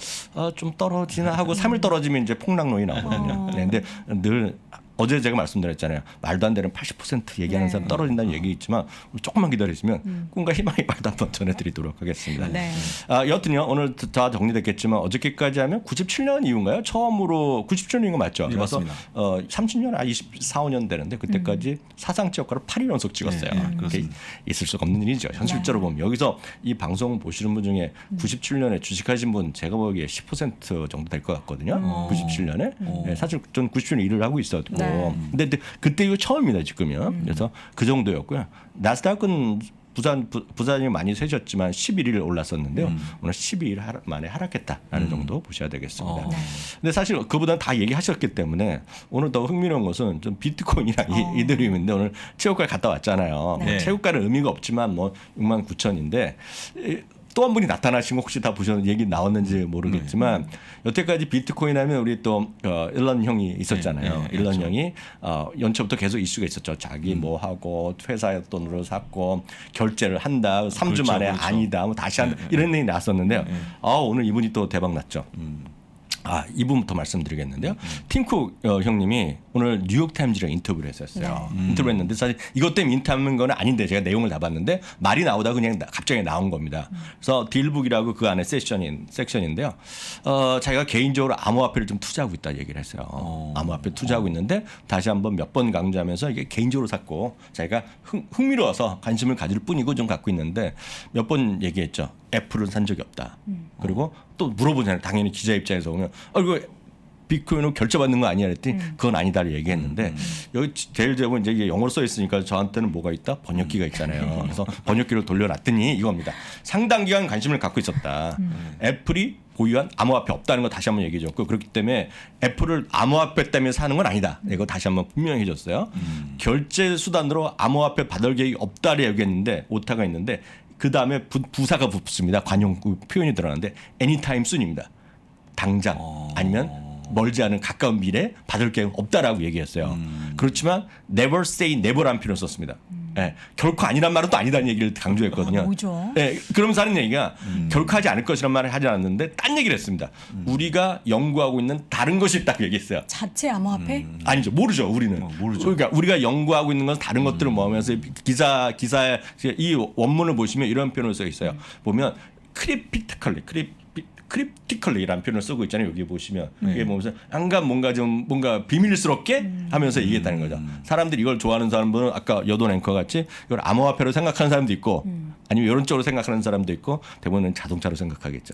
좀 떨어지나 하고 3일 떨어지면 이제 폭락론이 나오거든요. 네, 근데 늘 어제 제가 말씀드렸잖아요. 말도 안 되는 80% 얘기하는 네. 사람 떨어진다는 얘기 있지만 조금만 기다리시면 꿈과 희망의 말도 한번 전해드리도록 하겠습니다. 네. 여튼요 오늘 다 정리됐겠지만 어저께까지 하면 97년 이후인가요? 처음으로 97년 이후 맞죠? 네, 그래서 맞습니다. 30년, 24, 5년 되는데 그때까지 사상치 효과를 8일 연속 찍었어요. 네, 그게 있을 수가 없는 일이죠. 현실적으로 보면 여기서 이 방송 보시는 분 중에 97년에 주식하신 분 제가 보기에 10% 정도 될 것 같거든요. 97년에 네, 사실 전 97년 일을 하고 있었고 네. 근데 그때 이거 처음입니다 지금요. 그래서 그 정도였고요. 나스닥은 부산이 많이 세졌지만 11일 올랐었는데요. 오늘 12일 만에 하락했다라는 정도 보셔야 되겠습니다. 근데 사실 그보다 다 얘기하셨기 때문에 오늘 더 흥미로운 것은 좀 비트코인이랑 이더리움인데 오늘 최고가를 갔다 왔잖아요. 네. 최고가는 의미가 없지만 뭐 69,000인데 또 한 분이 나타나신 거 혹시 다 보셨는 얘기 나왔는지 모르겠지만 여태까지 비트코인 하면 우리 또 일런 형이 있었잖아요. 일런 형이 연초부터 계속 이슈가 있었죠. 자기 뭐 하고 회사 돈으로 샀고 결제를 한다. 3주 그렇죠, 만에 그렇죠. 아니다. 뭐 다시 한다. 이런 얘기 나왔었는데요. 오늘 이분이 또 대박 났죠. 이분부터 말씀드리겠는데요. 팀쿡 형님이 오늘 뉴욕타임즈랑 인터뷰를 했었어요. 인터뷰를 했는데 사실 이것 때문에 인터뷰한 건 아닌데 제가 내용을 다 봤는데 말이 나오다 그냥 갑자기 나온 겁니다. 그래서 딜북이라고 그 안에 섹션인데요. 자기가 개인적으로 암호화폐를 좀 투자하고 있다 얘기를 했어요. 암호화폐 투자하고 있는데 다시 한번 몇 번 강조하면서 이게 개인적으로 샀고 자기가 흥미로워서 관심을 가질 뿐이고 좀 갖고 있는데 몇 번 얘기했죠. 애플은 산 적이 없다. 그리고 또 물어보잖아요. 당연히 기자 입장에서 보면 이거 비트코인으로 결제받는 거 아니야 그랬더니 그건 아니다를 얘기했는데 여기 제일 제본 이제 이게 영어로 써 있으니까 저한테는 뭐가 있다? 번역기가 있잖아요. 그래서 번역기를 돌려놨더니 이겁니다. 상당 기간 관심을 갖고 있었다. 애플이 보유한 암호화폐 없다는 거 다시 한번 얘기해 줬고 그렇기 때문에 애플을 암호화폐 때문에 사는 건 아니다. 이거 다시 한번 분명히 해줬어요. 결제 수단으로 암호화폐 받을 계획이 없다를 얘기했는데 오타가 있는데 그 다음에 부사가 붙습니다. 관용 표현이 들어가는데 anytime soon입니다. 당장 아니면 멀지 않은 가까운 미래 받을 계획 없다라고 얘기했어요. 그렇지만 never say never라는 표현을 썼습니다. 네, 결코 아니란 말은 또 아니다는 얘기를 강조했거든요. 뭐죠? 네, 그러면서 하는 얘기가 결코 하지 않을 것이란 말을 하지 않았는데 딴 얘기를 했습니다. 우리가 연구하고 있는 다른 것이 있다고 얘기했어요. 자체 암호화폐? 아니죠. 모르죠. 우리는. 모르죠. 그러니까 우리가 연구하고 있는 건 다른 것들을 모으면서 기사에 이 원문을 보시면 이런 표현을 써 있어요. 보면 크립티컬리라는 표현을 쓰고 있잖아요. 여기 보시면 이게 보면서 약간 뭔가 비밀스럽게 하면서 얘기했다는 거죠. 사람들이 이걸 좋아하는 사람들은 아까 여돈 앵커 같이 이걸 암호화폐로 생각하는 사람도 있고 아니면 이런 쪽으로 생각하는 사람도 있고 대부분은 자동차로 생각하겠죠.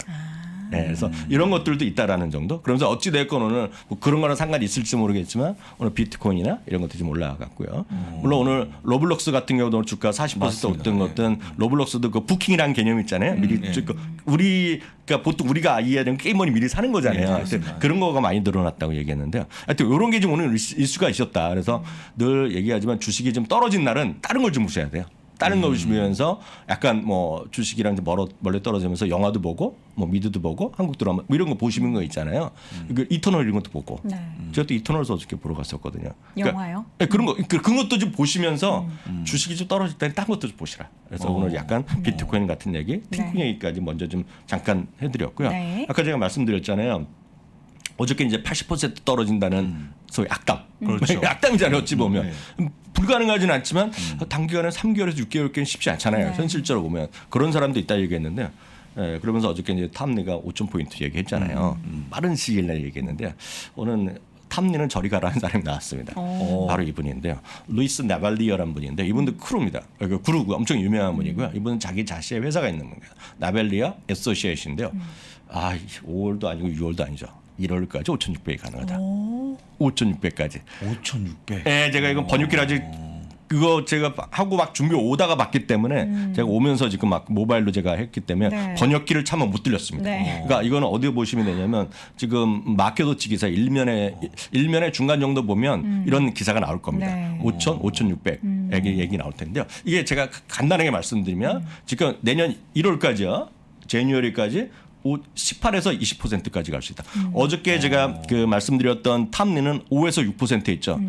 네, 그래서 이런 것들도 있다라는 정도. 그러면서 어찌 됐건 오늘 뭐 그런 거랑 상관이 있을지 모르겠지만 오늘 비트코인이나 이런 것들이 좀 올라갔고요. 물론 오늘 로블록스 같은 경우도 오늘 주가 40% 웃던 것든 로블록스도 그 부킹이라는 개념 있잖아요. 미리 우리가 보통 우리가 이해하는 게임머니 미리 사는 거잖아요. 하여튼 그런 거가 많이 늘어났다고 얘기했는데요. 하여튼 이런 게 좀 오늘 이슈가 있었다. 그래서 늘 얘기하지만 주식이 좀 떨어진 날은 다른 걸 좀 보셔야 돼요. 다른 거 보시면서 약간 뭐 주식이랑 멀리 떨어지면서 영화도 보고 뭐 미드도 보고 한국 드라마 뭐 이런 거 보시는 거 있잖아요. 그 이터널 이런 것도 보고. 네. 제가 또 이터널에서 어저께 보러 갔었거든요. 영화요? 네, 그런 거 그런 것도 좀 보시면서 주식이 좀 떨어질 때는 딴 것도 좀 보시라. 그래서 오늘 약간 비트코인 같은 얘기, 팅콩 얘기까지 먼저 좀 잠깐 해드렸고요. 네. 아까 제가 말씀드렸잖아요. 어저께 이제 80% 떨어진다는 소위 악담. 그렇죠. 악담이잖아요. 어찌 보면. 불가능하지는 않지만 단기간에 3개월에서 6개월까지는 쉽지 않잖아요. 네. 현실적으로 보면. 그런 사람도 있다 얘기했는데 그러면서 어저께 이제 탐리가 5,000포인트 얘기했잖아요. 빠른 시일 내에 얘기했는데 오늘 탐리는 저리 가라는 사람이 나왔습니다. 바로 이분인데요. 루이스 나발리어라는 분인데 이분도 크루입니다. 그루고 엄청 유명한 분이고요. 이분은 자기 자신의 회사가 있는 분이에요. 나발리어 애소시에이션인데요. 5월도 아니고 6월도 아니죠. 1월까지 5,600이 가능하다. 오. 5,600까지. 5,600. 네, 제가 이건 번역기를 아직 그거 제가 하고 막 준비 오다가 봤기 때문에 제가 오면서 지금 막 모바일로 제가 했기 때문에 네. 번역기를 차마 못 들렸습니다. 네. 그러니까 이거는 어디에 보시면 되냐면 지금 마켓워치 기사 일면에 중간 정도 보면 이런 기사가 나올 겁니다. 네. 5,000, 5,600 얘기 나올 텐데요. 이게 제가 간단하게 말씀드리면 지금 내년 1월까지요. 제뉴어리까지 18에서 20%까지 갈 수 있다. 어저께 제가 그 말씀드렸던 탑리는 5에서 6% 있죠.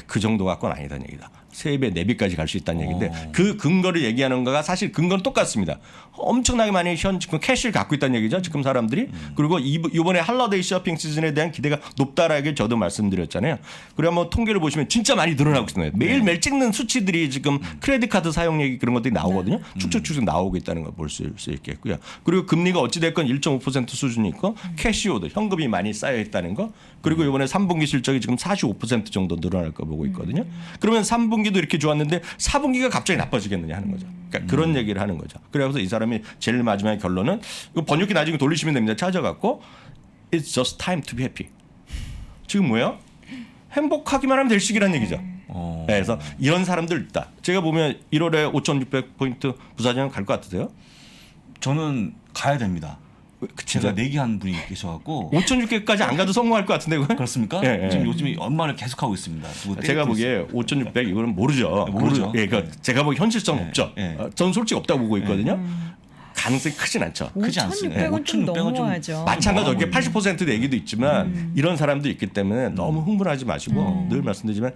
그 정도 갖고는 아니다는 얘기다. 3배, 4배까지 갈 수 있다는 얘기인데 그 근거를 얘기하는 거가 사실 근거는 똑같습니다. 엄청나게 많이 지금 캐시를 갖고 있다는 얘기죠. 지금 사람들이. 그리고 이번에 할러데이 쇼핑 시즌에 대한 기대가 높다라고 저도 말씀드렸잖아요. 그리고 한번 통계를 보시면 진짜 많이 늘어나고 있습니다. 매일매일 찍는 수치들이 지금 크레딧 카드 사용 얘기 그런 것들이 나오거든요. 축적축적 나오고 있다는 걸 볼 수 있겠고요. 그리고 금리가 어찌됐건 1.5% 수준이 있고 캐시오도 현금이 많이 쌓여 있다는 거. 그리고 이번에 3분기 실적이 지금 45% 정도 늘어날 거 보고 있거든요. 그러면 3분기도 이렇게 좋았는데 4분기가 갑자기 나빠지겠느냐 하는 거죠. 그러니까 그런 얘기를 하는 거죠. 그래서 이 사람이 제일 마지막에 결론은 이거 번역기 나중에 돌리시면 됩니다. 찾아갖고 It's just time to be happy. 지금 뭐예요? 행복하기만 하면 될 시기란 얘기죠. 네, 그래서 이런 사람들 있다. 제가 보면 1월에 5,600포인트 부사장 갈 것 같으세요? 저는 가야 됩니다. 제가 진짜 내기한 분이 계셔갖고 5,600까지 안 가도 성공할 것 같은데 그건? 그렇습니까? 예, 예. 지금 요즘 연말을 계속하고 있습니다. 누구 제가 때리고 있어요. 보기에 5,600 이거는 모르죠. 모르죠. 예, 그러니까 제가 보기 현실성 없죠. 예. 저는 솔직히 없다고 보고 있거든요. 가능성이 크진 않죠. 크지 않습니다. 5,600은 좀 5,600은 좀 너무하죠. 마찬가지로 이렇게 80% 얘기도 있지만 이런 사람도 있기 때문에 너무 흥분하지 마시고 늘 말씀드리지만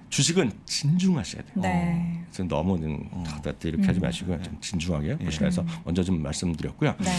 주식은 진중하셔야 돼요. 네. 그래서 너무 이렇게 하지 마시고 좀 진중하게 보시라 해서 먼저 좀 말씀드렸고요. 네.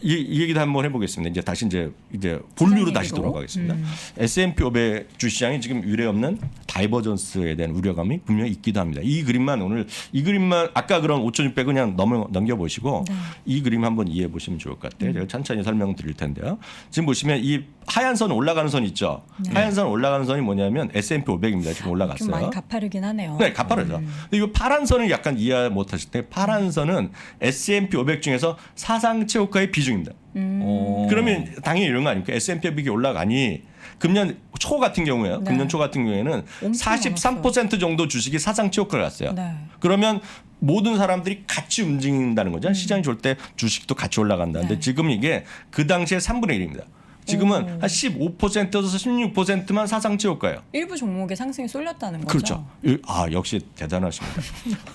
이 얘기도 한번 해보겠습니다. 이제 다시 이제 본류로 다시 얘기로. 돌아가겠습니다. S&P 500 주시장이 지금 유례없는 다이버전스에 대한 우려감이 분명히 있기도 합니다. 이 그림만 아까 그런 5,600 그냥 넘겨보시고 이 그림 한번 이해해 보시면 좋을 것 같아요. 제가 천천히 설명드릴 텐데요. 지금 보시면 이 하얀 선 올라가는 선 있죠. 하얀 선 올라가는 선이 뭐냐면 S&P 500입니다. 지금 올라갔어요. 좀 많이 가파르긴 하네요. 네, 가파르죠. 근데 이 파란 선을 약간 이해 못하실 때 파란 선은 S&P 500 중에서 사상 최고가의 비중입니다. 그러면 당연히 이런 거 아닙니까? S&P 500이 올라가니 금년 초 같은 경우에요. 네. 금년 초 같은 경우에는 엄청 43% 정도 주식이 사상 최고가를 갔어요. 네. 그러면 모든 사람들이 같이 움직인다는 거죠. 시장이 좋을 때 주식도 같이 올라간다는데 네. 지금 이게 그 당시에 3분의 1입니다. 지금은 한 15%에서 16%만 사상 최고가예요. 일부 종목의 상승이 쏠렸다는 거죠. 그렇죠. 역시 대단하십니다.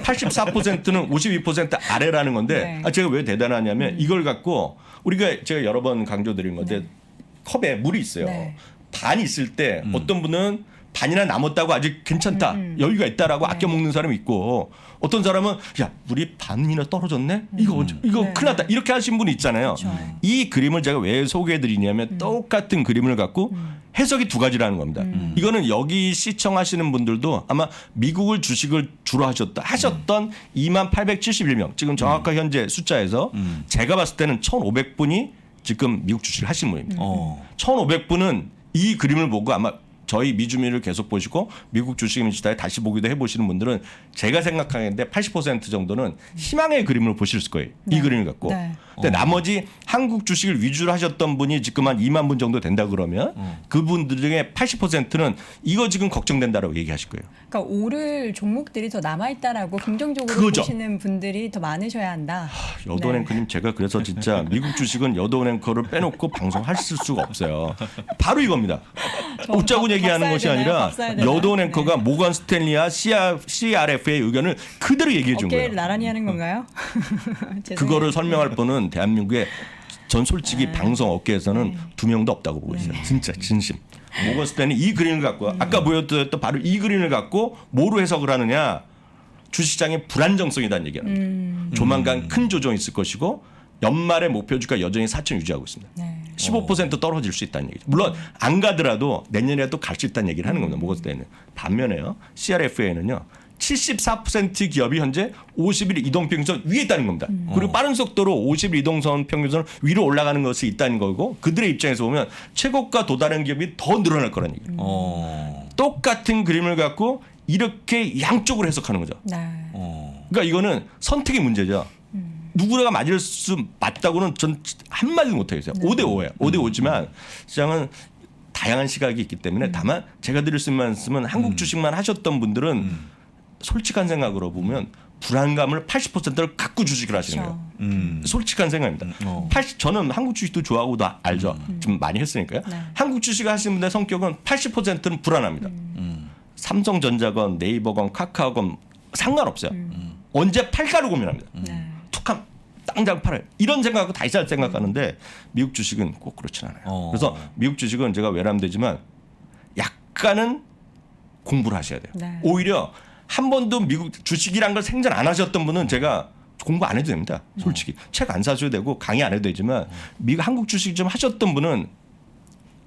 84%는 52% 아래라는 건데 네. 제가 왜 대단하냐면 이걸 갖고 우리가 제가 여러 번 강조드린 건데 컵에 물이 있어요. 네. 반이 있을 때 어떤 분은 반이나 남았다고 아직 괜찮다 여유가 있다라고 아껴 먹는 사람이 있고 어떤 사람은 야 물이 반이나 떨어졌네 이거 네. 큰일 났다 이렇게 하신 분이 있잖아요. 이 그림을 제가 왜 소개해드리냐면 똑같은 그림을 갖고 해석이 두 가지라는 겁니다. 이거는 여기 시청하시는 분들도 아마 미국을 주식을 주로 하셨던 2871명 지금 정확한 현재 숫자에서 제가 봤을 때는 1,500분이 지금 미국 주식을 하시는 분입니다. 1,500분은 이 그림을 보고 아마 저희 미주민을 계속 보시고 미국 주식 민주당에 다시 보기도 해보시는 분들은 제가 생각하는데 80% 정도는 희망의 그림을 보실 거예요. 이 그림을 갖고. 네. 근데 나머지 한국 주식을 위주로 하셨던 분이 지금 한 2만 분 정도 된다 그러면 그분들 중에 80%는 이거 지금 걱정된다라고 얘기하실 거예요. 그러니까 오를 종목들이 더 남아있다라고 긍정적으로 그거죠. 보시는 분들이 더 많으셔야 한다. 여돈 네. 앵커님 제가 그래서 진짜 미국 주식은 여돈 앵커를 빼놓고 방송할 수가 없어요. 바로 이겁니다. 웃자고 얘기하는 밥 것이 사야 되나요? 아니라 밥 사야 되나요? 여돈 앵커가 네. 모건 스탠리와 CRF의 의견을 그대로 얘기해 준 거예요. 어깨를 나란히 하는 건가요? 죄송해요. 그거를 설명할 분은 대한민국에 전 솔직히 방송 업계에서는 두 명도 없다고 보고 있어요. 진짜 진심. 모건 스탠리 이 그림을 갖고 아까 보여드렸던 바로 이 그림을 갖고 뭐로 해석을 하느냐. 주식시장의 불안정성이라는 얘기합니다. 조만간 큰 조정이 있을 것이고 연말의 목표 주가 여전히 4천 유지하고 있습니다. 네. 15% 떨어질 수 있다는 얘기죠. 물론 안 가더라도 내년에도 갈 수 있다는 얘기를 하는 겁니다. 모건 스탠리는. 반면에요. CRFA는요. 74% 기업이 현재 50일 이동평균선 위에 있다는 겁니다. 그리고 빠른 속도로 50일 이동선 평균선을 위로 올라가는 것이 있다는 거고 그들의 입장에서 보면 최고가 도달한 기업이 더 늘어날 거라는 얘기예요. 똑같은 그림을 갖고 이렇게 양쪽으로 해석하는 거죠. 네. 그러니까 이거는 선택의 문제죠. 누구나 맞을 수 맞다고는 전 한마디도 못하겠어요. 5대 5예요. 5대 5지만 시장은 다양한 시각이 있기 때문에 다만 제가 드릴 수 있는 말씀은 한국 주식만 하셨던 분들은 솔직한 생각으로 보면 불안감을 80%를 갖고 주식을 하시는 그렇죠. 거예요. 솔직한 생각입니다. 저는 한국 주식도 좋아하고 다 알죠. 좀 많이 했으니까요. 네. 한국 주식 하시는 분의 성격은 80%는 불안합니다. 삼성전자건 네이버건 카카오건 상관없어요. 언제 팔까를 고민합니다. 네. 툭하면 땅장 팔아요. 이런 생각하고 다시 잘 생각하는데 미국 주식은 꼭 그렇진 않아요. 그래서 미국 주식은 제가 외람되지만 약간은 공부를 하셔야 돼요. 네. 오히려 한 번도 미국 주식이란 걸 생전 안 하셨던 분은 제가 공부 안 해도 됩니다. 솔직히 책 안 사셔도 되고 강의 안 해도 되지만 미국 한국 주식 좀 하셨던 분은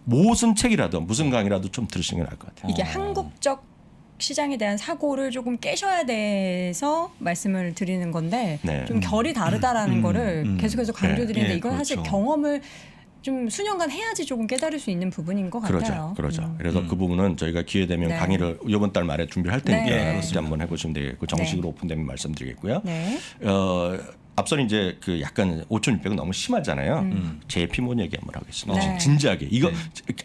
무슨 책이라도 무슨 강의라도 좀 들으시는 게 나을 것 같아요. 이게 한국적 시장에 대한 사고를 조금 깨셔야 돼서 말씀을 드리는 건데 네. 좀 결이 다르다라는 거를 계속해서 강조드리는데 예, 이건 사실 그렇죠. 경험을 좀 수년간 해야지 조금 깨달을 수 있는 부분인 것 같아요. 그렇죠. 그래서 그 부분은 저희가 기회 되면 네. 강의를 이번 달 말에 준비할 테니까 네. 그때 한번 해보시면 되겠고 정식으로 오픈되면 말씀드리겠고요. 네. 앞서 이제 그 약간 5,600은 너무 심하잖아요. JP모건 얘기 한번 하겠습니다. 네. 진지하게 이거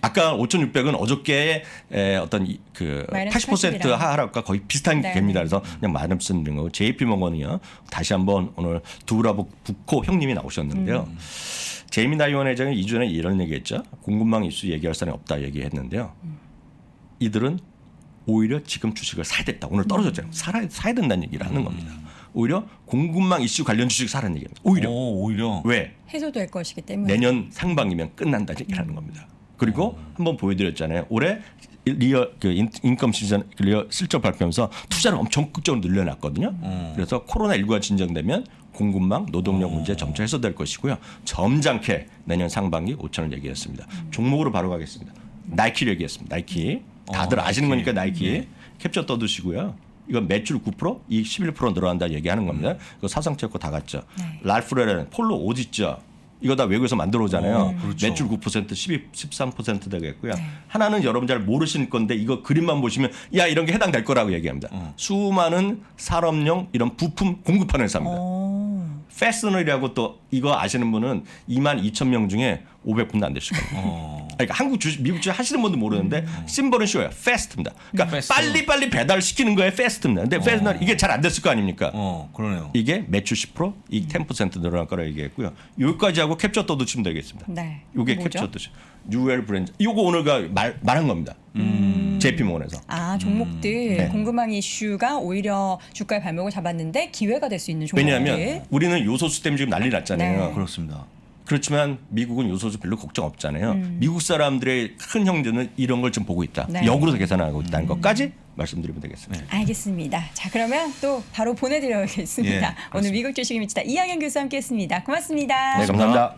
아까 5,600은 어저께 어떤 그 마이너스 80% 80이랑. 하락과 거의 비슷한 네. 갭니다. 그래서 그냥 말씀드린 거고 JP모건이요. 다시 한번 오늘 두브라보 부코 형님이 나오셨는데요. 제이미 나이원 회장이 2주 전에 이런 얘기했죠. 공급망 이슈 얘기할 사람이 없다 얘기했는데요. 이들은 오히려 지금 주식을 사야 됐다. 오늘 떨어졌잖아요. 사야 된다는 얘기를 하는 겁니다. 오히려 공급망 이슈 관련 주식 사라는 얘기입니다. 오히려. 왜? 해소될 것이기 때문에. 내년 상반기면 끝난다는 얘기를 하는 겁니다. 그리고 한번 보여드렸잖아요. 올해 리얼 그 인컴 시즌 리얼 실적 발표하면서 투자를 엄청 극적으로 늘려놨거든요. 그래서 코로나19가 진정되면 공급망 노동력 문제 점차 해소될 것이고요. 점잖게 내년 상반기 5천을 얘기했습니다. 종목으로 바로 가겠습니다. 나이키를 얘기했습니다. 나이키 다들 아시는 거니까 나이키 캡처 떠두시고요. 이건 매출 9%, 이익 11% 늘어난다 얘기하는 겁니다. 이거 사상체코 다 갔죠. 네. 랄프레렌 폴로 옷 있죠. 이거 다 외국에서 만들어 오잖아요. 그렇죠. 매출 9%, 13% 되겠고요. 하나는 여러분 잘 모르실 건데 이거 그림만 보시면 야 이런 게 해당될 거라고 얘기합니다. 수많은 산업용 이런 부품 공급하는 회사입니다. 패스너이라고 또 이거 아시는 분은 22,000명 중에 500분도 안 되실 겁니다. 그러니까 한국 주식, 미국 주식 하시는 분도 모르는데 심벌은 쉬워요. 패스트입니다. 그러니까 패스트. 빨리 배달 시키는 거에 패스트입니다. 근데 패스트는 이게 잘 안 됐을 거 아닙니까? 그러네요. 이게 매출 10%, 이익 10% 늘어날 거라 얘기했고요. 여기까지 하고 캡처 떠두시면 되겠습니다. 네. 이게 뭐죠? 캡처 떠시. 뉴웰 브랜드. 이거 오늘가 말한 겁니다. JP모건에서. 종목들 공급망 이슈가 오히려 주가의 발목을 잡았는데 기회가 될 수 있는 종목들. 왜냐하면 우리는 요소수 때문에 지금 난리 났잖아요. 네. 그렇습니다. 그렇지만 미국은 요소수 별로 걱정 없잖아요. 미국 사람들의 큰 형제는 이런 걸 좀 보고 있다. 네. 역으로 계산하고 있다는 것까지 말씀드리면 되겠습니다. 알겠습니다. 자, 그러면 또 바로 보내드려야겠습니다. 예, 오늘 그렇습니다. 미국 주식이 미치다 이항현 교수와 함께했습니다. 고맙습니다. 네, 감사합니다.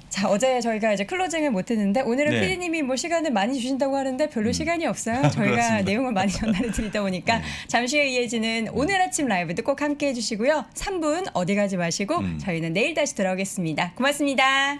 자, 어제 저희가 이제 클로징을 못했는데 오늘은 네. PD님이 뭐 시간을 많이 주신다고 하는데 별로 시간이 없어요. 저희가 그렇습니다. 내용을 많이 전달해 드리다 보니까 잠시 후에 이어지는 오늘 아침 라이브도 꼭 함께해 주시고요. 3분 어디 가지 마시고 저희는 내일 다시 돌아오겠습니다. 고맙습니다.